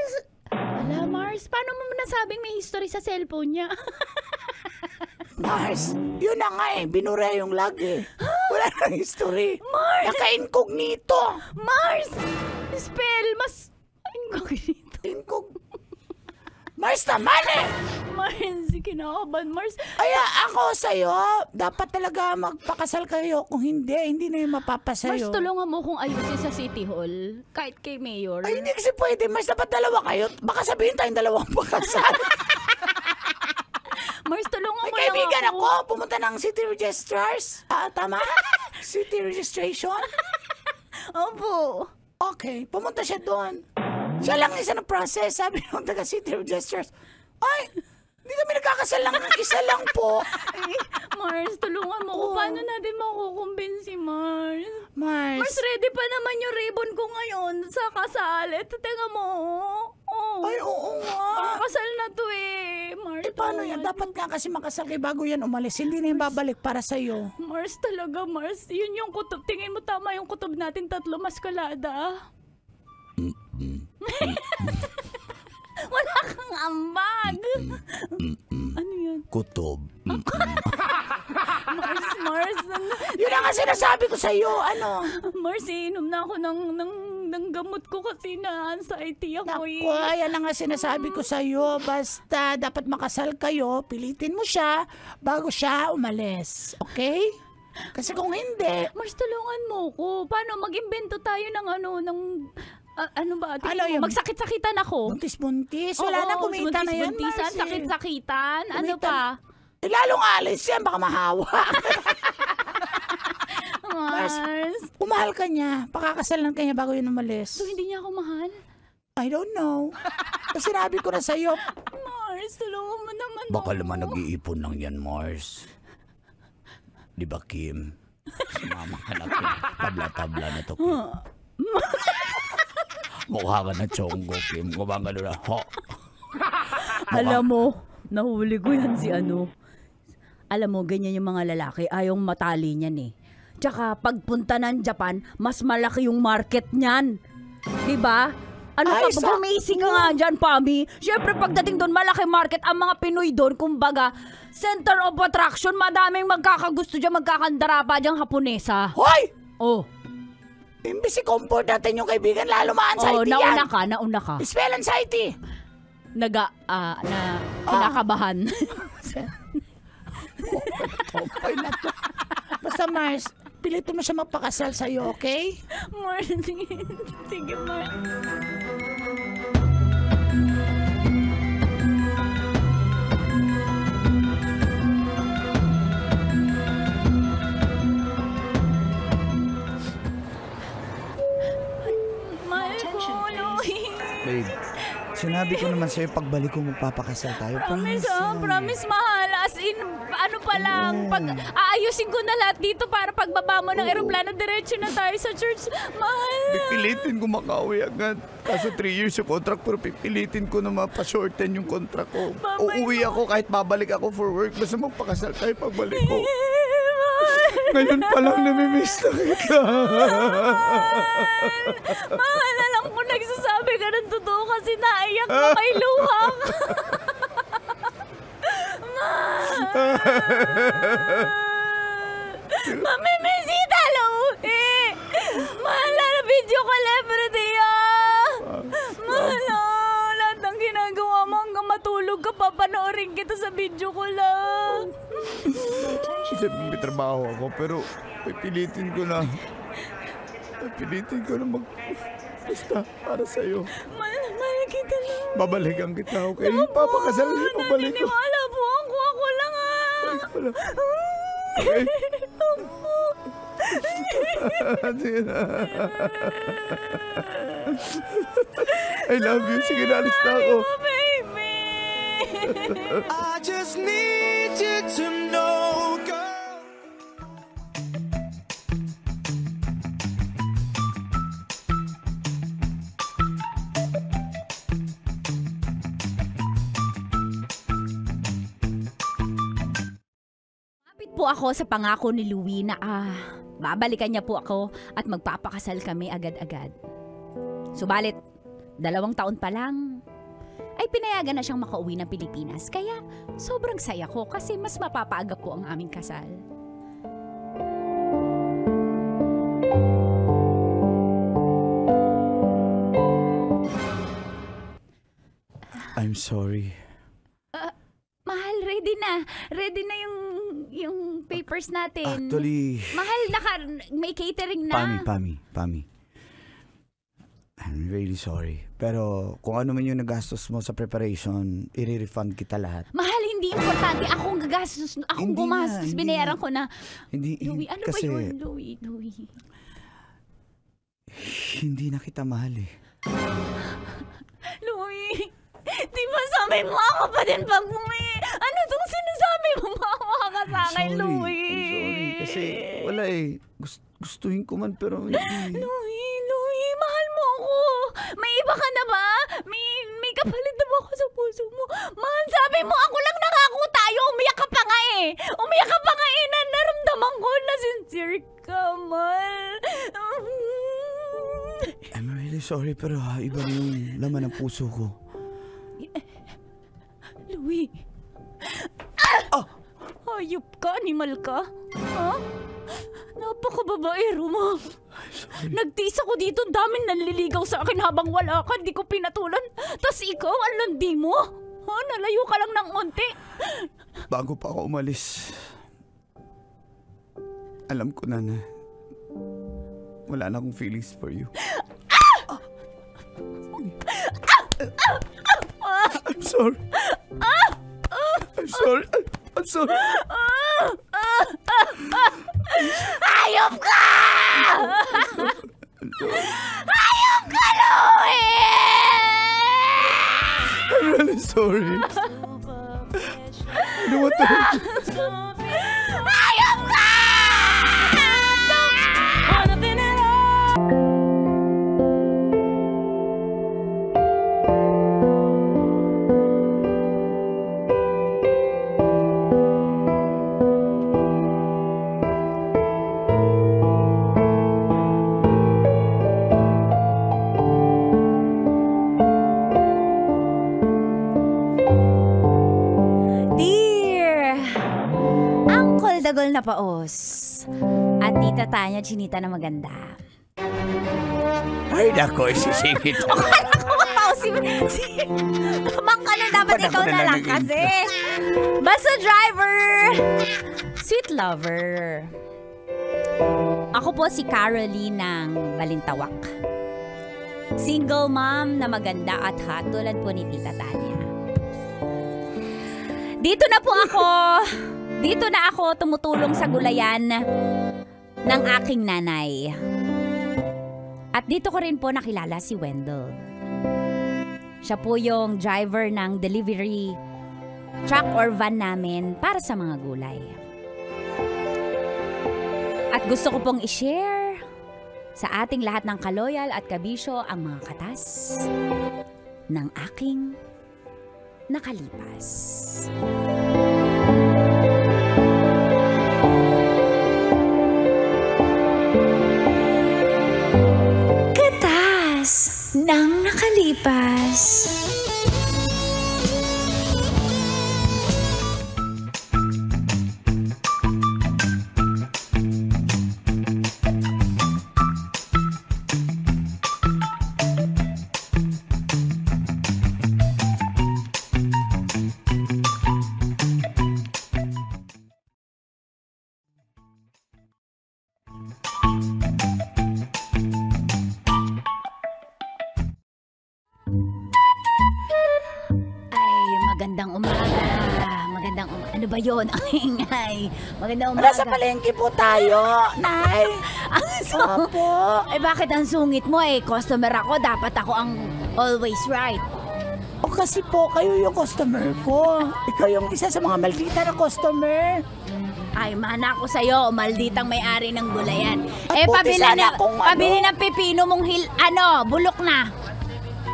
Ala, Mars, paano mo nasabing may history sa cellphone niya? Mars, yun na nga eh. Binura yung log eh. Wala nang history. Mars! Naka-incognito. Mars! Spell, mas... Incognito. Mars naman eh. Mars, kinakabahan, Mars. Kaya ako sa'yo, dapat talaga magpakasal kayo. Kung hindi na yung Mars, mapapasayo. tulungan mo kung ayusin sa City Hall. Kahit kay Mayor. Ay, hindi kasi pwede. Mars, dapat dalawa kayo. Baka sabihin tayong dalawang pakasal. Mars, tulungan May mo lang kaibigan ako. ako. Pumunta ng city registrars. Tama? City registration? Opo. Okay, pumunta siya doon. Siya lang isa na process. Sabi ng taga city registers, ay, hindi kami nagkakasal lang. Isa lang po. Mars, tulungan mo ko. Paano natin makukumbinsi, Mars? Mars. Mars, ready pa naman yung ribbon ko ngayon sa kasal. Ito, teka mo. Oh. Ay, oo nga. Kasal na to eh. Mars, Eh, paano yan? Dapat nga kasi makasal kayo bago yan umalis. Hindi na yung babalik para sa'yo. Mars talaga, Mars. Yun yung kutob. Tingin mo tama yung kutob natin tatlo, maskalada. Wala kang ambag. Ano yun? Kutob. Mars. Yun ang nga sinasabi ko sa'yo. Ano? Mars, inom na ako ng gamot ko kasi na anxiety ako eh. Naku, yan ang nga sinasabi ko sa'yo. Basta dapat makasal kayo, pilitin mo siya bago siya umalis. Okay? Kasi kung hindi, Mars, tulungan mo ko. Paano mag-imbento tayo ng ano ba? Ano yung- Magsakit-sakitan ako. buntis-buntis. Wala na, kumita na yan, buntis-buntisan, Mars, eh. sakit-sakitan. Ano Kumita pa? Eh, lalong alis yan, baka mahawa. Mars. Umahal ka niya. Pakakasal lang kanya bago yun umalis. So, hindi niya ako mahal? I don't know. Kasi sinabi ko na sa'yo. Mars, tulungan mo naman Baka ako. naman nag-iipon lang yan, Mars. Di ba, Kim? Sumama ka na, Kim. Tabla-tabla na to, Kim. Mukha ka na chonggo, Kim. Gumagano na. Ho! Alam mo, nahuli ko yan si ano. Alam mo, ganyan yung mga lalaki. Ayong matali niyan eh. Tsaka, pagpunta ng Japan, mas malaki yung market niyan. Diba? Ano Ay, ka, gumising ka nga dyan, Pami. Siyempre, pagdating doon, malaki market. Ang mga Pinoy doon, kumbaga, center of attraction, madaming magkakagusto dyan, magkakandarapa dyan, Haponesa. Hoy! Oh, Imbis i-comfort natin yung kaibigan, lalo ma-anxiety nauna yan. nauna ka. Spell anxiety. Kinakabahan. Okay na to. Basta Mars, pilitin mo siya magpakasal sa'yo, okay? Mars, sige, Mars. Babe, sinabi ko naman sa'yo, pagbalik ko magpapakasal tayo. Promise, lang. promise, mahal. As in, ano pa lang, pag aayusin ko na lahat dito para pagbaba mo ng eroplano, diretso na tayo sa church. Mahal. Pipilitin ko makauwi agad. Kaso 3 years yung contract, pero pipilitin ko na mapashorten yung contract ko. Uuwi ako kahit babalik ako for work. Basta magpakasal tayo pagbalik ko. Ngayon pa lang namimiss na kita. Mahal, alam ko nagsasabi ka ng totoo kasi naiyak mo may luha ka. Mamimesita lang eh. Mahal, na video call everyday ah. Mahal, lahat ng ginagawa mo hanggang matulog ka, papanoorin kita sa video ko lang. Kasi may trabaho ako, pero pipilitin ko na basta para sa'yo. Mahal kita lang. Babalikan kita, okay? Papakasal na pabalik ko. Naniniwala po ako lang ah. Wala. Okay? Sige na. I love you. Sige na, alis na ako. Baby. I just need you to know, girl. Kapit po ako sa pangako ni Louie na babalikan niya po ako at magpapakasal kami agad-agad. Subalit, 2 taon pa lang, ay pinayagan na siyang makauwi ng Pilipinas. Kaya sobrang saya ko kasi mas mapapaaga po ang aming kasal. I'm sorry. Mahal, ready na. Ready na yung papers natin. Actually, Mahal, may catering na. Pami. I'm really sorry. Pero kung ano man yung nagastos mo sa preparation, i-refund kita lahat. Mahal, hindi importante. Akong gagastos. Akong Hindi gumastos. na, Binayaran hindi ko na. Hindi, Louie, ano kasi ba yun? Louie. hindi na kita mahal eh. Louie, di ba sabi mo ako pa din pag ano tong sinasabi mo? Maawa ka sa akin, Louie. I'm sorry. Kasi wala eh. Gustuhin ko man pero hindi. Louie, mahal mo ako. May iba ka na ba? May kapalit na ba ako sa puso mo? Mahal, sabi mo, ako lang nangako tayo. Umiyak ka pa nga eh. Na naramdaman ko na sincere ka, mahal. I'm really sorry pero iba na yung laman ng puso ko. Louie. Hayop ka, animal ka? Ha? Napakababaero mo. Nagtiis ako dito, daming nanliligaw sa akin habang wala ka, di ko pinatulan. Tas ikaw, ang landi mo. Ha? Nalayo ka lang ng onti. Bago pa ako umalis, alam ko na wala na akong feelings for you. I'm sorry. I'm sorry. Hayop ka! Hayop ka, Louie! I'm really sorry. I don't want to hurt you. Hayop ka! Dagol na paos. At tita Tanya, chinita na maganda. Ay, nako, isisingit na. Ako paos si Mang ka na dapat ikaw na lang kasi. Basta driver. Sweet lover. Ako po si Caroline ng Balintawak. Single mom na maganda at hot tulad po ni tita Tanya. Dito na ako tumutulong sa gulayan ng aking nanay. At dito ko rin po nakilala si Wendell. Siya po yung driver ng delivery truck or van namin para sa mga gulay. At gusto ko pong i-share sa ating lahat ng kaloyal at kabisyo ang mga katas ng aking nakalipas. Nang nakalipas. Ano ba yun? Ay, magandang umaga. Nasa palengke po tayo, Nay. Opo. Eh bakit ang sungit mo eh? Customer ako, dapat ako ang always right. O kasi po, kayo yung customer ko. Ikaw yung isa sa mga maldita na customer. Ay, mana ako sa'yo, malditang may-ari ng gulayan. At buti sana kung pabili ng pipino mong bulok na.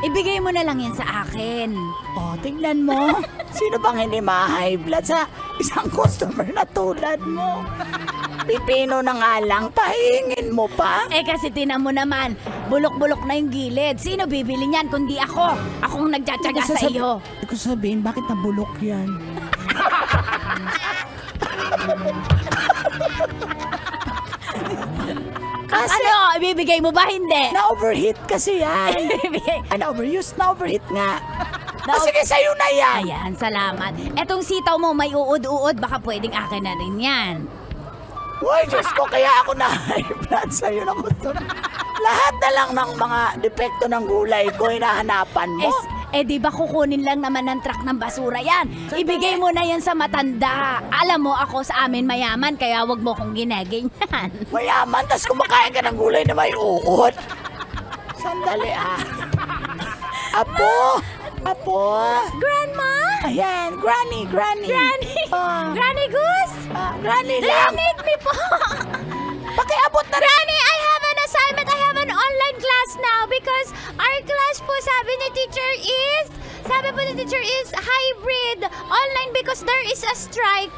Ibigay mo na lang yan sa akin. O, tingnan mo. Sino bang hindi ma-high blood sa isang customer na tulad mo? Pipino na nga lang, pahingin mo pa? Eh kasi tinan mo naman, bulok-bulok na yung gilid. Sino bibili niyan kundi ako? Akong nagtsatsaga sa iyo. Hindi ko sabihin, bakit nabulok yan? Kasi Ano, ibibigay mo ba? Hindi. na-overheat kasi yan. Ibibigay. Na-overuse, na-overheat nga. Sige, sa'yo na yan. Ayan, salamat. Etong sitaw mo may uod-uod, baka pwedeng akin na rin yan. Uy, Diyos ko, kaya ako na high blood sa'yo na gusto. Lahat na lang ng mga depekto ng gulay ko, hinahanapan mo. Di ba kukunin lang naman ng truck ng basura yan? Ibigay mo na yan sa matanda. Alam mo, ako sa amin mayaman, kaya wag mo kong ginaganyan. Mayaman, tas kumakain ka ng gulay na may uod. Sandali Apo! Apo! Grandma? Ayan, Granny. Granny? Ah. Granny Goose? Granny lang. Rinig me po. Pakiabot na rin. Granny, I have an assignment. I have an online class now because our class po, sabi ni teacher is hybrid online because there is a strike.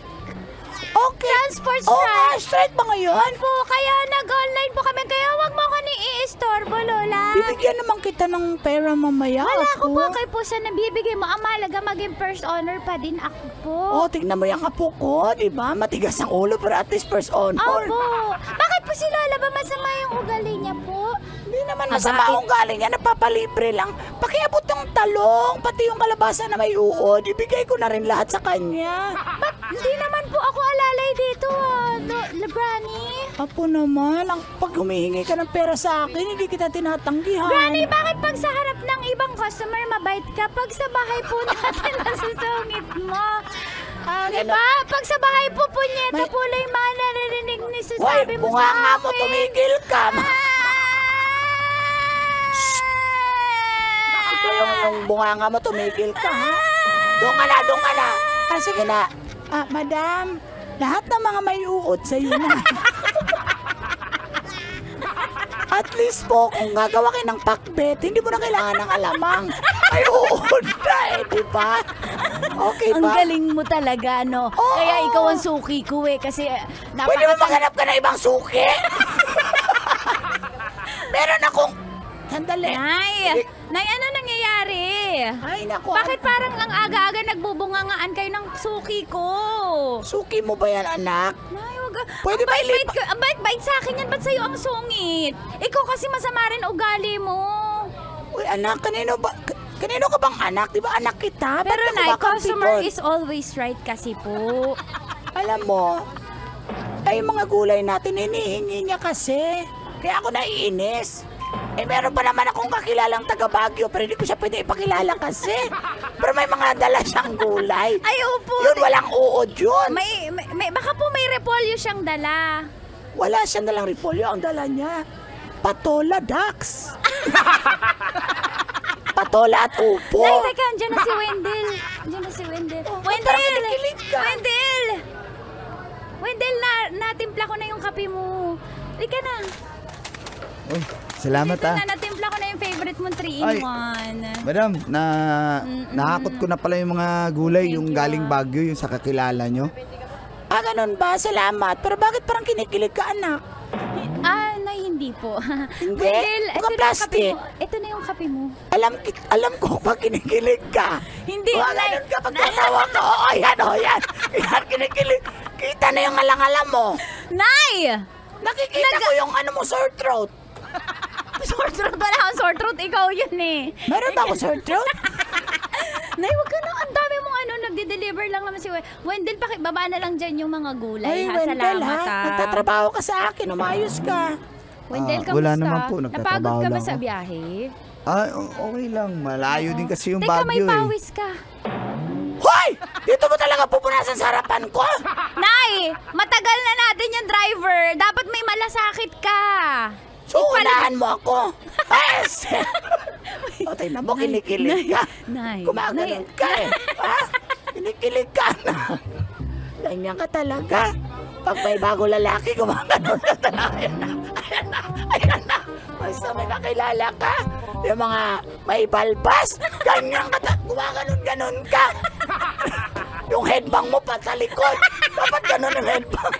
Okay. Transport Oo strike. nga, strike ba ngayon? Po, kaya nag-online po kami. Kaya wag mo ko ni-i-istorbo, Lola. Bibigyan naman kita ng pera mamaya. Wala Apo. ko po kay po sa nabibigay mo. Ang mahalaga maging first honor pa din ako po. Oh, tignan mo yung apo ko, di ba? Matigas ang ulo pero at least first honor. Opo. Bakit po si Lola ba masama yung ugali niya po? Hindi naman masama akong galing yan, napapalibre lang. Pakiabot yung talong, pati yung kalabasa na may uod, ibigay ko na rin lahat sa kanya. Hindi naman po ako alalay dito, Granny. Apo naman, pag humihingi ka ng pera sa akin, hindi kita tinatanggihan. Granny, bakit pag sa harap ng ibang customer mabait ka? Pag sa bahay po natin nasusungit mo. Diba? Pag sa bahay po, punyeta po lang yung mga naririnig ni sasabi mo sa akin. Nga mo, tumigil ka. Yung bunganga mo, tumigil ka, ha? Doon ka na. Sige na. Madam, lahat ng mga may uod sa'yo na. At least po, kung gagawa kayo ng pakbet, hindi mo na kailangan ng alamang. May uod na di ba? Okay ba? Ang galing mo talaga, no? Oo. Kaya ikaw ang suki ko kasi Pwede mo maghanap ka ng ibang suki? Meron akong... Sandali. Nay, ano nangyayari? Ay, naku. Bakit parang ang aga-aga nagbubungangaan kayo ng suki ko? Suki mo ba yan, anak? Nay, wag ka. Pwede ba Ang bait-bait sa akin yan, ba't sa'yo ang sungit? Ikaw kasi masama rin ugali mo. Uy, anak, kanino ka bang anak? Di ba anak kita? Ba't Pero ako Nay, ba customer kapitol? is always right kasi po. Alam mo, ay mga gulay natin, hinihingi niya kasi. Kaya ako naiinis. Meron pa naman akong kakilalang taga Baguio, pero hindi ko siya pwede ipakilala kasi. Pero may mga dala siyang gulay. Ay, opo. Yun, walang uod yun. Baka po may repolyo siyang dala. Wala siyang dalang repolyo, ang dala niya. Patola ducks. Patola at upo. Nay, teka, andyan na si Wendell. Parang kinikilig ka. Wendell, natimpla ko na yung kape mo. Halika na. Uy, salamat Dito na, natimpla ko na yung favorite mong 3-in-1. Madam, nakakot ko na pala yung mga gulay, yung galing Baguio, yung sa kakilala nyo. Ganun ba? Salamat. Pero bakit parang kinikilig ka, anak? Nay, hindi po. Hindi? Wendell, Mukhang plastic. Ito na yung kape mo. Alam ko pag kinikilig ka. Hindi, Nay. Ganun ka pag tatawa ka. Yan, kinikilig. Kita na yung alang-alam mo. Nay! Nakikita ko yung sore throat. Sore throat, wala akong sore throat. Ikaw yun eh. Meron ba ako sore throat? Nay, wag ka na. Ang dami mong nagde-deliver lang naman si Wendell. Baba na lang dyan yung mga gulay. Ay, Wendell, Salamat, ha? Nagtatrabaho ka sa akin. Umayos ka. Wendell, kamusta? Wala naman po, nagtatrabaho Napagod ka ba lang sa ako. biyahe? Okay lang. Malayo din kasi yung Teka, may Baguio pawis ka. Hoy! Dito mo talaga pupunasan sa harapan ko? Nay, matagal na natin yung driver. Dapat may malasakit ka. So, unahan mo ako. Yes! O, tingnan mo, kinikilig ka. Nay. Gumaganon ka eh. Ha? Kinikilig ka na. Ganyan ka talaga. Pag may bago lalaki, gumaganon ka talaga. Ayan na. Basta may kakilala ka. Yung mga may balbas. Ganyan ka talaga. Gumaganon ka. Yung headbang mo patalikod. Dapat ganon yung headbang.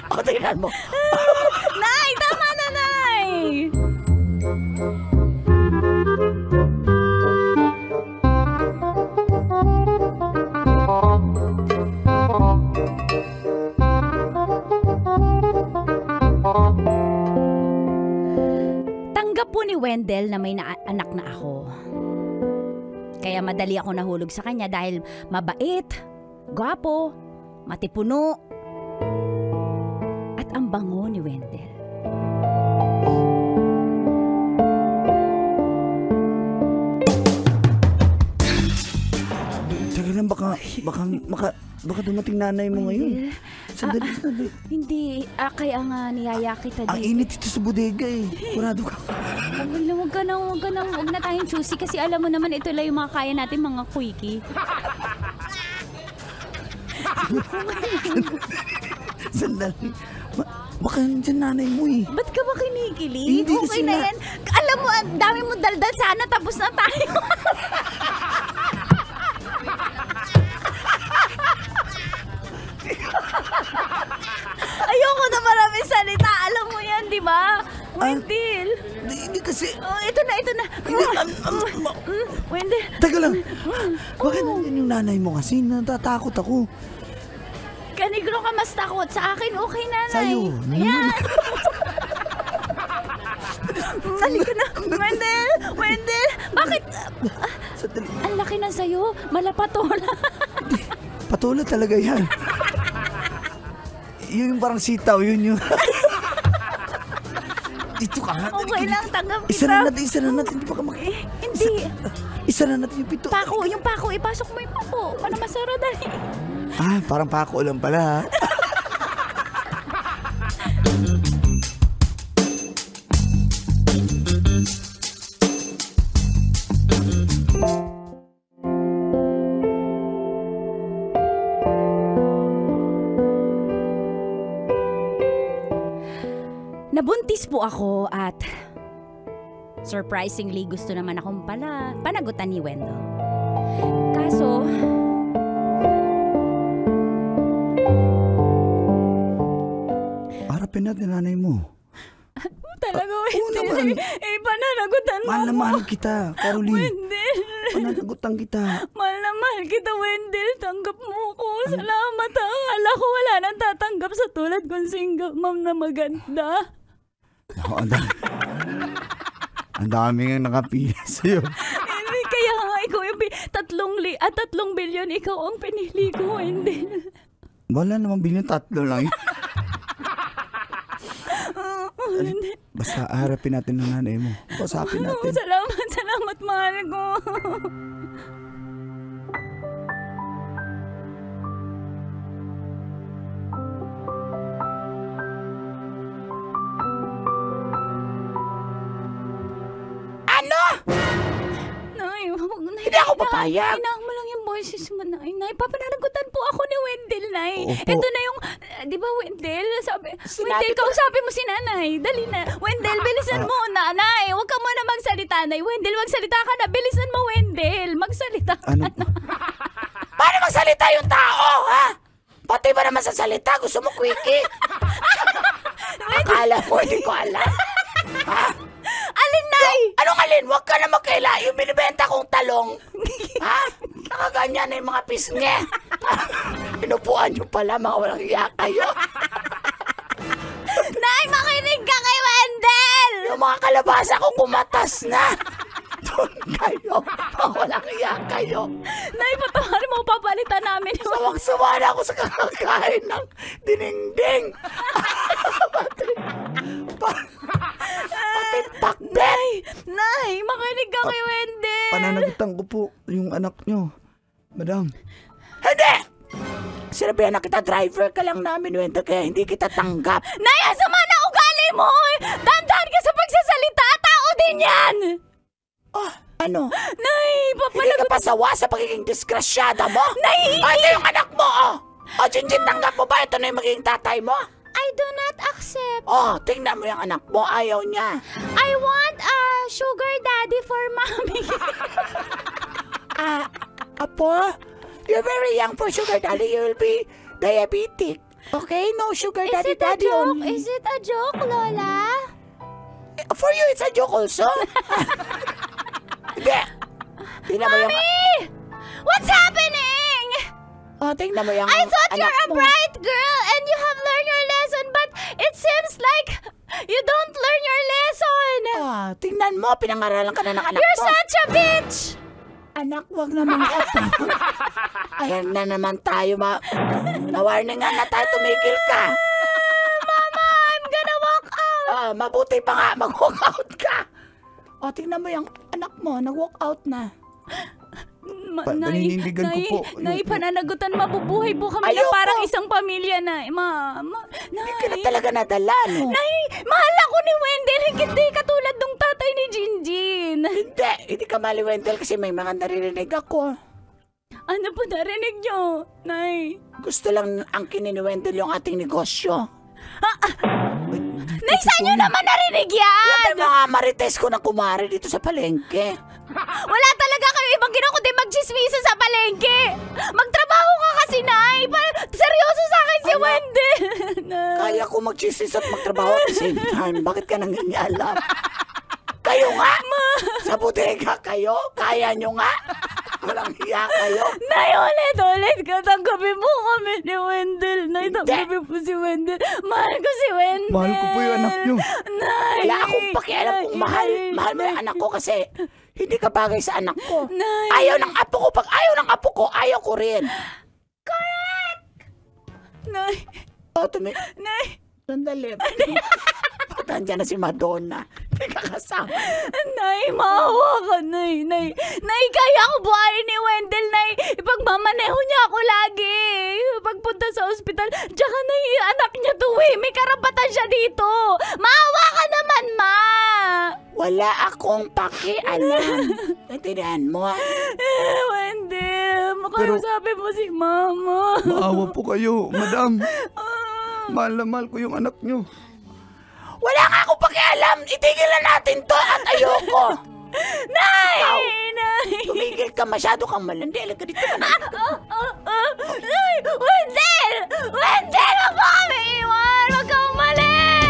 O, tingnan mo. Nay, na may anak na ako. Kaya madali ako nahulog sa kanya dahil mabait, gwapo, matipuno, at ang bango ni Wendell. Teka lang, baka dumating nanay mo ngayon. Sandali. Hindi, kaya nga niyaya kita Ang dito. init ito sa bodega eh. Kurado ka. Huwag na tayong choosy kasi alam mo naman ito lang yung mga kaya natin mga quickie. Sandali. Baka dyan nanay mo eh. Ba't ka ba kinikilig? Hindi Okay kasi na na- yan. Alam mo, ang dami mo daldal. Sana tapos na tayo. Ayoko na maraming salita. Alam mo yan, di ba? Wendell. Hindi kasi... Oh, ito na. Wendell. Teka lang. Bakit nandiyan yung nanay mo kasi? Natatakot ako. Kanigro ka mas takot. Sa akin, okay, nanay. Sa'yo. Ayan. Halika na. Wendell. Bakit? Sandali. Ang laki na sa'yo. Malapatola. Patola talaga yan. Yun yung parang sitaw. Yun yung... Dito ka nga. Okay lang, tanggap Isa kita. na natin. Hindi pa ka Hindi. Isa na natin yung pito. Yung pako. Ipasok mo yung pako. Para masara dali. Parang pako lang pala ha. Nabuntis po ako at surprisingly gusto naman akong panagutan ni Wendell. Kaso, Harapin natin nanay mo. talaga Oo Wendell. naman. Pananagutan mo Mahal na ako. mahal kita, Caroline. Wendell. Pananagutan kita. Mahal na mahal kita, Wendell. Tanggap mo ko. Salamat ha. Akala ko wala nang tatanggap sa tulad kong single mom na maganda. Ako, ang dami nga nakapila sa'yo. Kaya nga ikaw yung 3 bilyon ikaw ang pinili ko, Wendell. Wala naman bilhin, 3 lang yun. Basta harapin natin ang nanay mo. Usapin natin. Salamat, mahal ko. Ano? Nay, huwag na. Hindi ako papayag. Hinaan mo lang yung boses mo, Nay. Nay, papananagutan po ako ni Wendell, Nay. Opo. Ito na yung, di ba, Wendell? Sinabi Wendell, ko- kausapin mo si Nanay. Dali na. Wendell, bilisan mo, Nanay. Huwag ka muna magsalita, Nay. Wendell, magsalita ka na. Bilisan mo, Wendell. Magsalita ka Ano? na. Paano magsalita yung tao, ha? Pati ba naman sa salita? Gusto mo quickie? Akala mo, hindi ko alam. Ha? Alin, Nay? Anong alin? Huwag ka na magkaila. Yung binibenta kong talong. Ha? Nakaganyan na yung mga pisnge. Pinupuan nyo pala, mga walang iya kayo. Nay, makinig ka kay Wendell! Yung mga kalabasa ko kumatas na. Doon kayo. Mga walang iya kayo. Nay, patawarin mo, papalitan namin yung... Sawang-sawa na ako sa kakakain ng dinengdeng. Pati pakbet. Nay, makinig ka kay Wendell! Pananagutan ko po yung anak nyo. Madam. Hindi! Sinabihan na kita, driver ka lang namin, Wendell, kaya hindi kita tanggap. Nay, ang sama na ugali mo! Dandan ka sa pagsasalita! Tao din yan! Ano? Nay, Hindi ka papalagot... pasawa sa pagiging disgrasyada mo? Nay! Ito yung anak mo, oh! O, Jinjin, tanggap mo ba? Ito na yung magiging tatay mo? I do not accept. Oh, tingnan mo yung anak mo. Ayaw niya. I want a sugar daddy for mommy. Apo, you're very young for sugar daddy. You will be diabetic. Okay? No sugar Is daddy it a daddy joke? only. Is it a joke, Lola? For you, it's a joke also. Hindi. Tingnan mo yung... Mommy! What's happening? Oh, tingnan mo yung I thought anak you're a mo. bright girl and you have learned your lesson, but it seems like you don't learn your lesson. tingnan mo, pinangaralan ka na ng anak You're mo. such a bitch! Anak, wag naman ako. Ayan na naman tayo, na-warningan na tayo, tumigil ka. Mama, I'm gonna walk out! Mabuti pa nga, mag-walk out ka. O, tingnan mo yung anak mo, nag-walk out na. Paninindigan ko po. Nay, pananagutan, mabubuhay po kami na Ayoko. parang isang pamilya, Nay. Mama, Hindi ka na Nay. talaga nadala, no? Nay, mahal ako ni Wendell. Hindi katulad nung tatay ni Jinjin. Hindi ka mali, Wendell, kasi may mga naririnig ako. Ano po narinig nyo, Nay? Gusto lang angkinin ni Wendell yung ating negosyo. Nay, saan nyo naman narinig yan? Yan may mga marites ko na kumari dito sa palengke. Wala talaga kayo ibang ginawa kundi magchismisa sa palengke. Magtrabaho ka kasi, Nay. Seryoso sa akin si Wendell. Nay. Kaya ko mag-chismis at magtrabaho at the same time. Bakit ka nangingialam? Kayo nga! Sa bodega kayo? Kaya nyo nga? Walang hiya kayo? Nay, ulit ka. Tanggapin mo kami ni Wendell. Nay, tanggapin po si Wendell. Mahal ko si Wendell. Mahal ko po yung anak nyo. Nay. Wala akong pakialam kung mahal mo yung anak ko kasi hindi ka bagay sa anak ko. Nay. Ayaw ng apo ko. Pag ayaw ng apo ko, ayaw ko rin. Nay. O, Nay. Sandali. Nandiyan na si Madonna. Hindi ka kasama. Nay, maawa ka, Nay. Nay, kaya ko buhayin ni Wendell, Nay. Ipagmamaneho niya ako lagi. Pagpunta sa ospital. Tsaka, Nay, anak niya to eh. May karapatan siya dito. Maawa ka naman, Ma. Wala akong pakialam. Natindihan mo. Wendell, makausapin mo si Mama. Maawa po kayo, madam. Mahal na mahal ko yung anak nyo. Wala nga akong pakialam. Itigil na natin to at ayoko. Nay! Ikaw. Nay! Tumigil ka, masyado kang malandi. Alam ka dito ka na. Nay! Wendell! Wendell! Huwag mo kami iwan! Huwag kang umalis!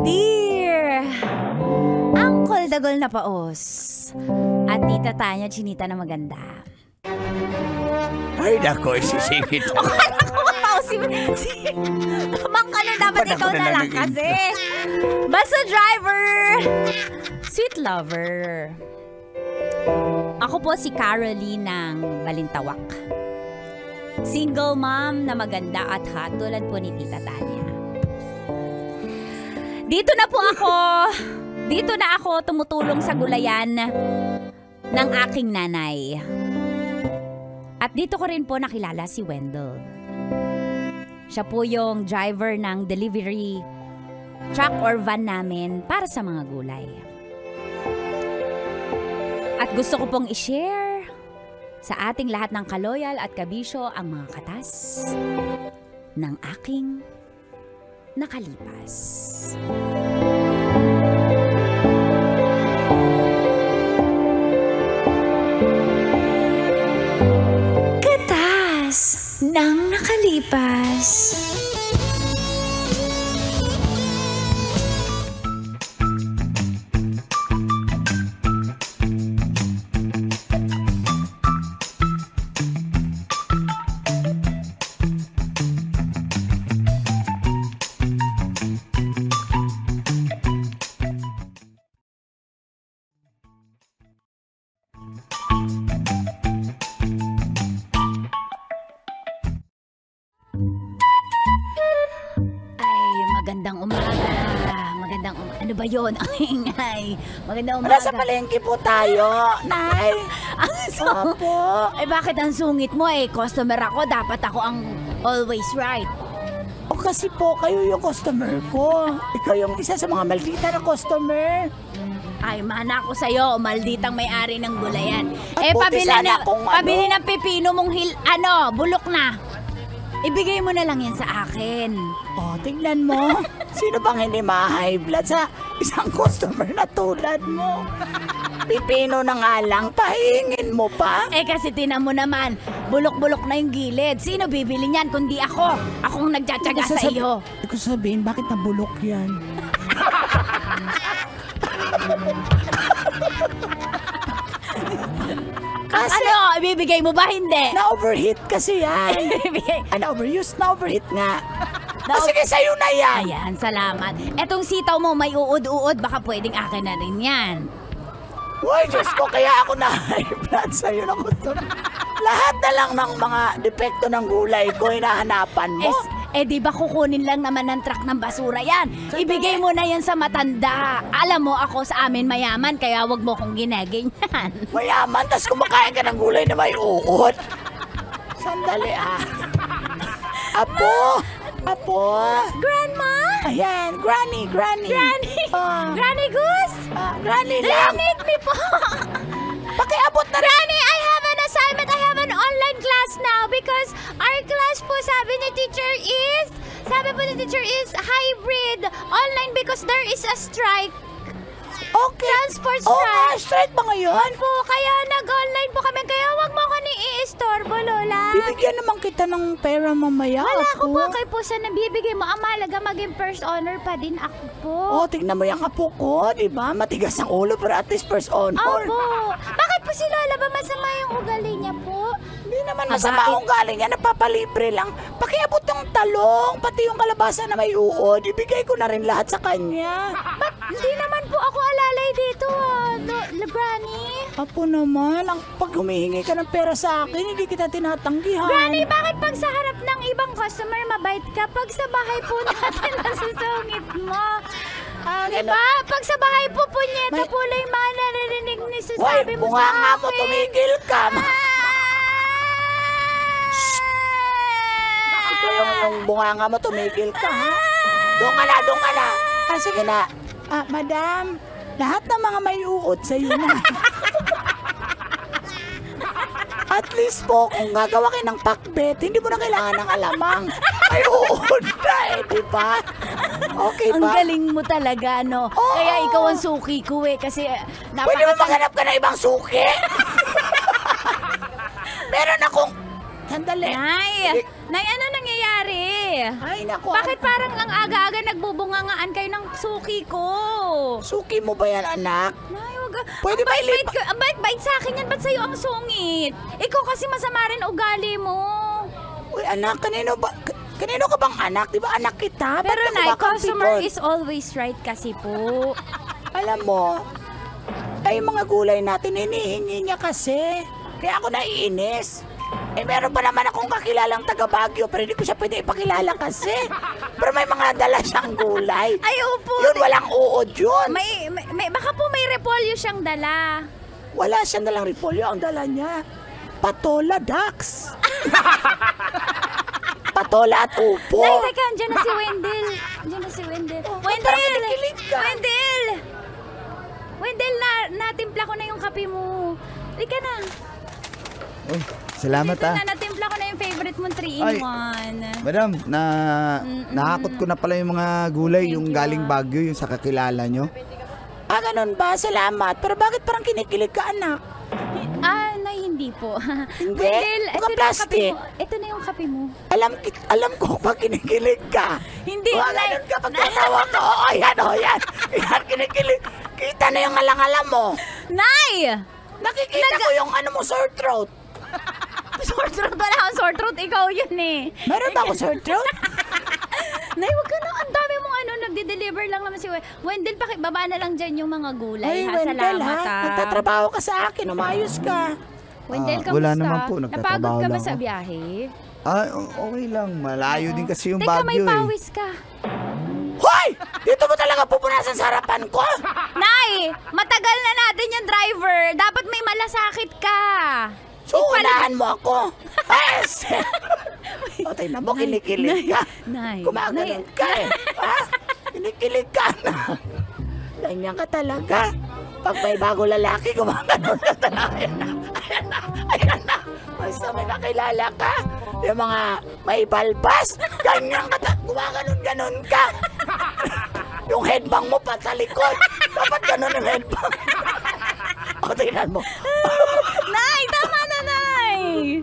Dear Uncle Dagol na Paos at Tita Tanya Chinita na maganda. Ay, nako, sisingit. Mang ano, dapat ikaw na lang kasi. Basta driver. Sweet lover. Ako po si Caroline ng Balintawak. Single mom na maganda at hot tulad po ni Tita Tanya. Dito na po ako. Dito na ako tumutulong sa gulayan ng aking nanay. At dito ko rin po nakilala si Wendell. Siya po yung driver ng delivery truck or van namin para sa mga gulay. At gusto ko pong i-share sa ating lahat ng kaloyal at kabisyo ang mga katas ng aking nakalipas. Katas ng nakalipas. Magandang umaga. Ano ba yun? Ay, magandang umaga. Nasa palengke po tayo, Nay. Opo. Bakit ang sungit mo eh? Customer ako, dapat ako ang always right. O kasi po, kayo yung customer ko. Ikaw yung isa sa mga maldita na customer. Ay, mana ako sa'yo, malditang may-ari ng gulayan. At buti sana kung pabili ng pipino mong bulok na. Ibigay mo na lang yan sa akin. O, tingnan mo. Sino bang hindi ma-high blood sa isang customer na tulad mo? Pipino na nga lang, pahingin mo pa. Kasi tinan mo naman, bulok-bulok na yung gilid. Sino bibili niyan kundi ako? Akong nagtsatsaga sa iyo. Hindi ko sabihin, bakit nabulok yan? Kasi Ano, ibibigay mo ba? Hindi. na-overheat kasi yan. Ibibigay. Na-overuse, na-overheat nga. Sige, sa'yo na yan. Ayan, salamat. Etong sitaw mo may uod-uod, baka pwedeng akin na rin yan. Uy, Diyos ko, kaya ako na high blood sa'yo na gusto. Lahat na lang ng mga depekto ng gulay ko, hinahanapan mo. Di ba kukunin lang naman ng truck ng basura yan? Ibigay mo na yan sa matanda. Alam mo, ako sa amin mayaman, kaya wag mo kong ginaganyan. Mayaman, tas kumakain ka ng gulay na may uod. Sandali Apo! Grandma? Ayan, Granny. Granny? Ah. Granny Goose? Granny lang. Narinig me po. Pakiabot na rin. Granny, I have an assignment. I have an online class now because our class po, sabi ni teacher is hybrid online because there is a strike. Okay. Transport Oo strike. nga, strike ba ngayon? Po, kaya nag-online po kami. Kaya wag mo ko ni-i-istorbo, Lola. Bibigyan naman kita ng pera mamaya. Wala Apo. ko po kay po sa nabibigay mo. Ang mahalaga maging first honor pa din ako po. Oh, tignan mo yung apo ko, di ba? Matigas ang ulo pero at least first honor. Opo. Bakit po si Lola ba masama yung ugali niya po? Hindi naman masama akong galing yan, napapalibre lang. Pakiabot yung talong, pati yung kalabasa na may uod, ibigay ko na rin lahat sa kanya. Hindi naman po ako alalay dito, Granny. Apo naman, pag humihingi ka ng pera sa akin, hindi kita tinatanggihan. Granny, bakit pag sa harap ng ibang customer mabait ka? Pag sa bahay po natin nasusungit mo. Diba? Pag sa bahay po, punyeta po lang yung mga naririnig ni sasabi mo sa akin. Bunga mo, tumigil ka. Ito yung bunganga mo, tumigil ka, ha? Doon ka na. Sige na. Madam, lahat ng mga may uod sa'yo na. At least po, kung gagawa kayo ng pakbet, hindi mo na kailangan ng alamang. May uod na di ba? Okay ba? Ang galing mo talaga, no? Oo. Kaya ikaw ang suki ko kasi Pwede mo maghanap ka ng ibang suki? Meron akong... Sandali. Nay, ano nangyayari? Ay, naku. Bakit parang ang aga-aga nagbubungangaan kayo ng suki ko? Suki mo ba yan, anak? Nay, wag ka. Pwede ba Ang bait sa akin yan, ba't sa'yo ang sungit? Ikaw kasi masama rin ugali mo. Uy, anak, kanino ka bang anak? Di ba anak kita? Ba't Pero ako Nay, ba customer kapitol? is always right kasi po. Alam mo, ay mga gulay natin, hinihingi niya kasi. Kaya ako naiinis. Meron pa naman akong kakilalang taga Baguio, pero hindi ko siya pwede ipakilala kasi. Pero may mga dala siyang gulay. Ay, opo. Yun, walang uod yun. Baka po may repolyo siyang dala. Wala siyang dalang repolyo, ang dala niya. Patola ducks. Patola at upo. Nay, teka, andyan na si Wendell. Parang kinikilig ka. Wendell, natimpla ko na yung kape mo. Halika na. Uy, salamat Dito na, natimpla ko na yung favorite mong 3-in-1. Madam, nakakot ko na pala yung mga gulay, yung galing Baguio, yung sa kakilala nyo. Ganun ba? Salamat. Pero bakit parang kinikilig ka, anak? Nay, hindi po. Hindi? Wendell, Mukhang plastic. Ito na yung kape mo. Alam ko pag kinikilig ka. Hindi, Nay. Ganun ka pag tatawa ka. Yan, kinikilig. Kita na yung alang-alam mo. Nay! Nakikita ko yung sore throat. Sore throat, wala akong sore throat. Ikaw yun eh. Meron ba ako sore throat? Nay, wag ka na. Ang dami mong nagde-deliver lang naman si Wendell. Baba na lang dyan yung mga gulay. Ay, Wendell, Salamat, ha? Nagtatrabaho ka sa akin. Umayos ka. Wendell, kamusta? Wala naman po, nagtatrabaho Napagod ka ba lang sa ako. biyahe? Okay lang. Malayo din kasi yung Teka, may Baguio pawis ka. Hoy! Dito mo talaga pupunasan sa harapan ko? Nay, matagal na natin yung driver. Dapat may malasakit ka. So, unahan mo ako. Yes! O, tingnan mo, kinikilig ka. Nay. Gumaganon ka eh. Ha? Kinikilig ka na. Ganyan ka talaga. Pag may bago lalaki, gumaganon ka talaga. Ayan na. Basta may nakilala ka. Yung mga may balbas. Ganyan ka talaga. Gumaganon ka. Yung headbang mo pa sa likod. Dapat ganon yung headbang. O, tingnan mo. Nay, tama na, Nay.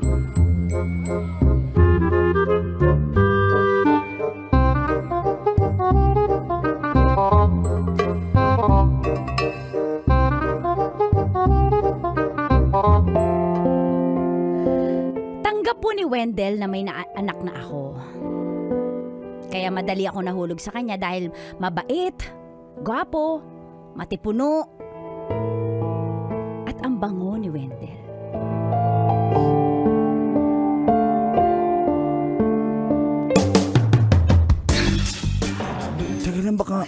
Wendell na may anak na ako. Kaya madali ako nahulog sa kanya dahil mabait, gwapo, matipuno, at ang bango ni Wendell. Teka lang, baka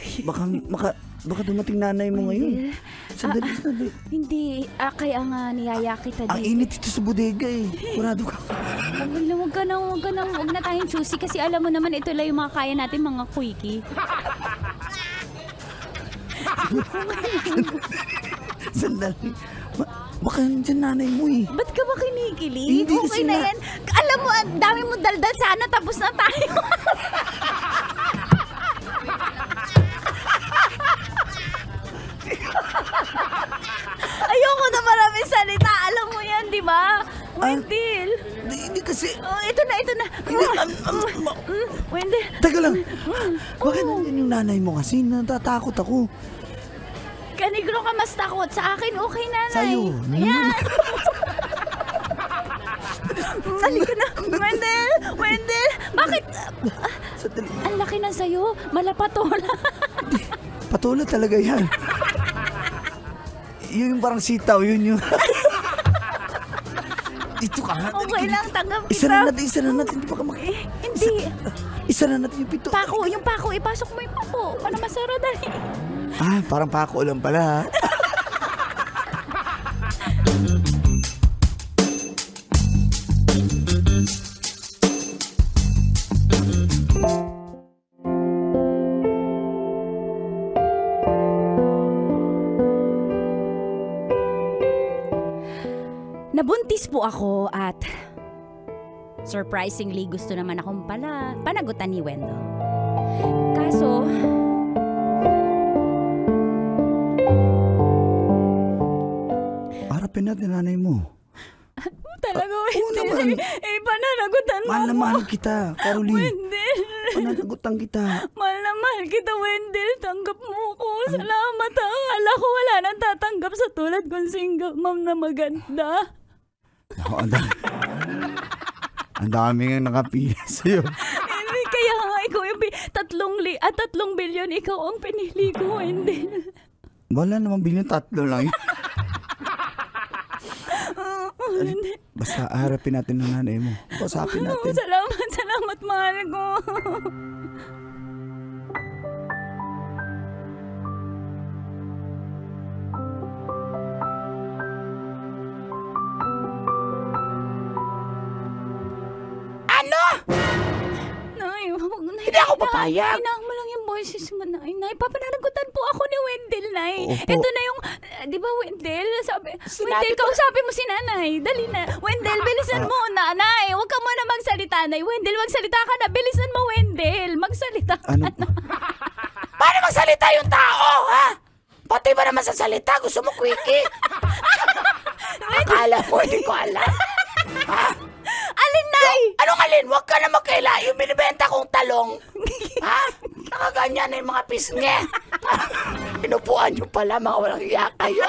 dumating nanay mo ngayon. Sandali. Hindi, kaya nga niyaya kita Ang dito. init ito sa bodega eh. Kurado ka. Huwag na tayong choosy kasi alam mo naman ito lang yung mga kaya natin mga quickie. Sandali. Baka nandiyan nanay mo eh. Ba't ka ba kinikilig? Hindi Okay kasi na na- yan. Alam mo, ang dami mo daldal. Sana tapos na tayo. Ayoko na maraming salita. Alam mo yan, di ba? Wendell. Hindi kasi... Oh, ito na. Wendell. Teka lang. Bakit nandiyan yung nanay mo kasi? Natatakot ako. Kanigro ka mas takot. Sa akin, okay, nanay. Sa'yo. Ayan. Halika na. Wendell. Bakit? Sandali. Ang laki na sa'yo. Malapatola. Patola talaga yan. Yun yung parang sitaw. Yun yung... Dito ka. Okay lang, tanggap Isa kita. na natin. Di pa ka Hindi. Isa na natin yung pito. Yung pako. Ipasok mo yung pako. Para masara dali. Parang pako lang pala ha. Nabuntis po ako at surprisingly gusto naman akong panagutan ni Wendell. Kaso, Harapin natin nanay mo. talaga Oo Wendell. naman. Pananagutan mo Mahal na ako. mahal kita, Caroline. Wendell. Pananagutan kita. Mahal na mahal kita, Wendell. Tanggap mo ko. Salamat ha. Akala ko wala nang tatanggap sa tulad kong single mom na maganda. Ako, ang dami nga nakapila sa'yo. Kaya nga ikaw yung 3 bilyon ikaw ang pinili ko, Wendell. Wala naman bilhin, 3 lang yun. Basta harapin natin ng nanay mo. Usapin natin. Salamat, mahal ko. Ano? Nay, huwag na. Hindi ako papayag. Hinaan mo lang yung boses mo, Nay. Nay, papananagutan po ako ni Wendell, Nay. Opo. Ito na yung, di ba, Wendell? Sinabi Wendell, ko- kausapin mo si Nanay. Dali na. Wendell, bilisan mo, Nanay. Huwag ka muna magsalita, Nay. Wendell, magsalita ka na. Bilisan mo, Wendell. Magsalita ka Ano? na. Paano magsalita yung tao, ha? Pati ba naman sa salita? Gusto mo quickie? Akala mo, hindi ko alam. Ha? Alin, Nay? Anong alin? Huwag ka na magkaila. Yung binibenta kong talong. Ha? Nakaganyan na yung mga pisnge. Inupuan nyo pala, mga walang iya kayo.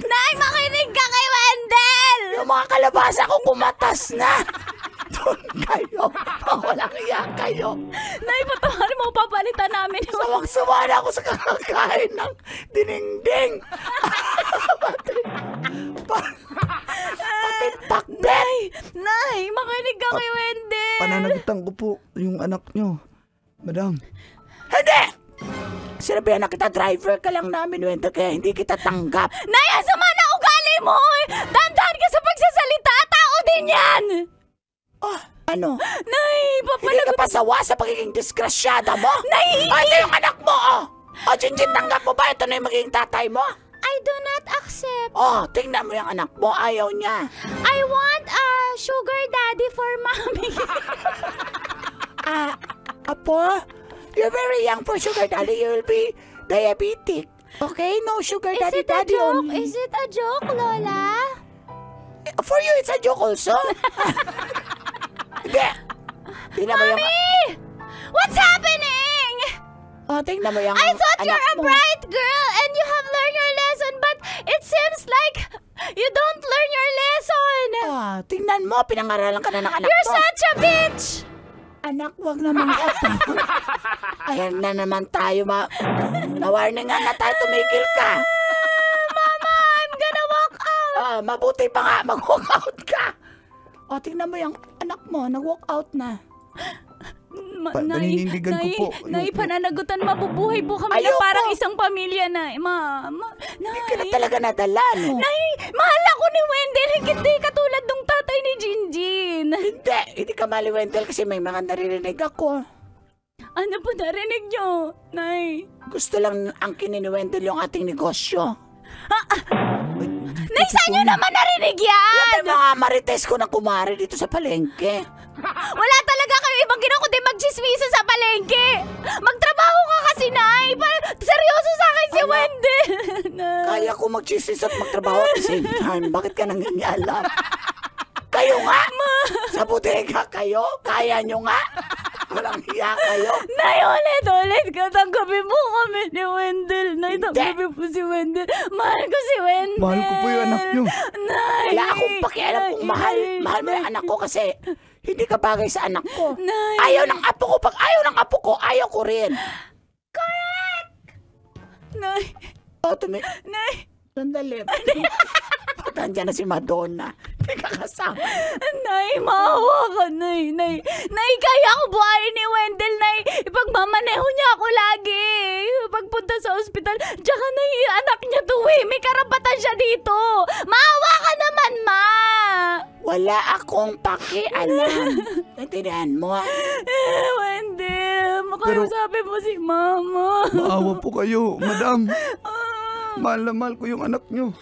Nay, makinig ka kay Wendell! Yung mga kalabasa ko kumatas na. Doon kayo. Mga walang iya kayo. Nay, patawarin mo, papalitan namin yung... Sawang-sawa na ako sa kakakain ng dinengdeng. Pati pakbet. Nay, makinig ka kay Wendell! Pananagutan ko po yung anak nyo. Madam. Hindi! Sinabihan na kita, driver ka lang namin, Wendell, kaya hindi kita tanggap. Nay, ang sama na ugali mo! Dandan ka sa pagsasalita! Tao din yan! Ano? Nay, Hindi ka papalagot... pasawa sa pagiging disgrasyada mo? Nay! Ito yung anak mo, oh! O, Jinjin, tanggap mo ba? Ito na yung magiging tatay mo? I do not accept. Oh, tingnan mo yung anak mo. Ayaw niya. I want a sugar daddy for mommy. Apo, you're very young for sugar daddy. You will be diabetic. Okay? No sugar Is daddy it a daddy joke? only. Is it a joke, Lola? For you, it's a joke also. Hindi. Tingnan mo yung... Mommy! What's happening? Oh, tingnan mo yung I thought anak you're a mo. bright girl and you have learned your lesson, but it seems like you don't learn your lesson. Tingnan mo, pinangaralan ka na ng anak You're ko. such a bitch! Anak, wag naman ako. Ayan na naman tayo, na-warningan na tayo, tumigil ka. Mama, I'm gonna walk out! Mabuti pa nga, mag-walk out ka. Tingnan mo yung anak mo, nag-walk out na. Paninindigan ko po. Nay, pananagutan, mabubuhay po kami na Ayoko. parang isang pamilya, Nay. Mama, Hindi ka na Nay. talaga nadala, no? Nay, mahal ako ni Wendell. Hindi katulad nung tatay ni Jinjin. Hindi ka mali, Wendell, kasi may mga naririnig ako. Ano po narinig nyo, Nay? Gusto lang angkinin ni Wendell yung ating negosyo. Nay, saan nyo naman narinig yan? Yan mga marites ko na kumari dito sa palengke. Wala talaga kayo ibang ginawa kundi magchismisa sa palengke. Magtrabaho ka kasi, Nay. Seryoso sa akin si Wendell. Nay. Kaya ko magchisis at magtrabaho at the same time. Bakit ka nangingialam? Kayo nga! Sa bodega kayo? Kaya nyo nga? Walang hiya kayo? Nay, ulit ka. Tanggapin mo kami ni Wendell. Nay, tanggapin po si Wendell. Mahal ko si Wendell. Mahal ko po yung anak nyo. Nay. Wala akong pakialam kung mahal mo yung anak ko kasi hindi ka bagay sa anak ko. Nay. Ayaw ng apo ko. Pag ayaw ng apo ko, ayaw ko rin. Nay. Nay. Sandali. Nandiyan na si Madonna. Hindi ka kasama. Nay, maawa ka, Nay. Nay, kaya ko buhayin ni Wendell, Nay. Ipagmamaneho niya ako lagi. Pagpunta sa ospital. Tsaka, Nay, anak niya to eh. May karapatan siya dito. Maawa ka naman, Ma. Wala akong pakialam. Naintindihan mo? Wendell, makausapin mo si Mama. Maawa po kayo, madam. Mahal na mahal ko yung anak nyo.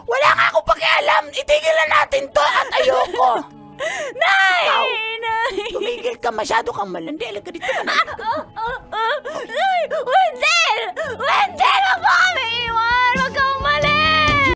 Wala nga akong pakialam. Itigil na natin to at ayoko. Nay! Ikaw. Nay! Tumigil ka, masyado kang malandi. Alam ka dito ka na. Nay! Wendell!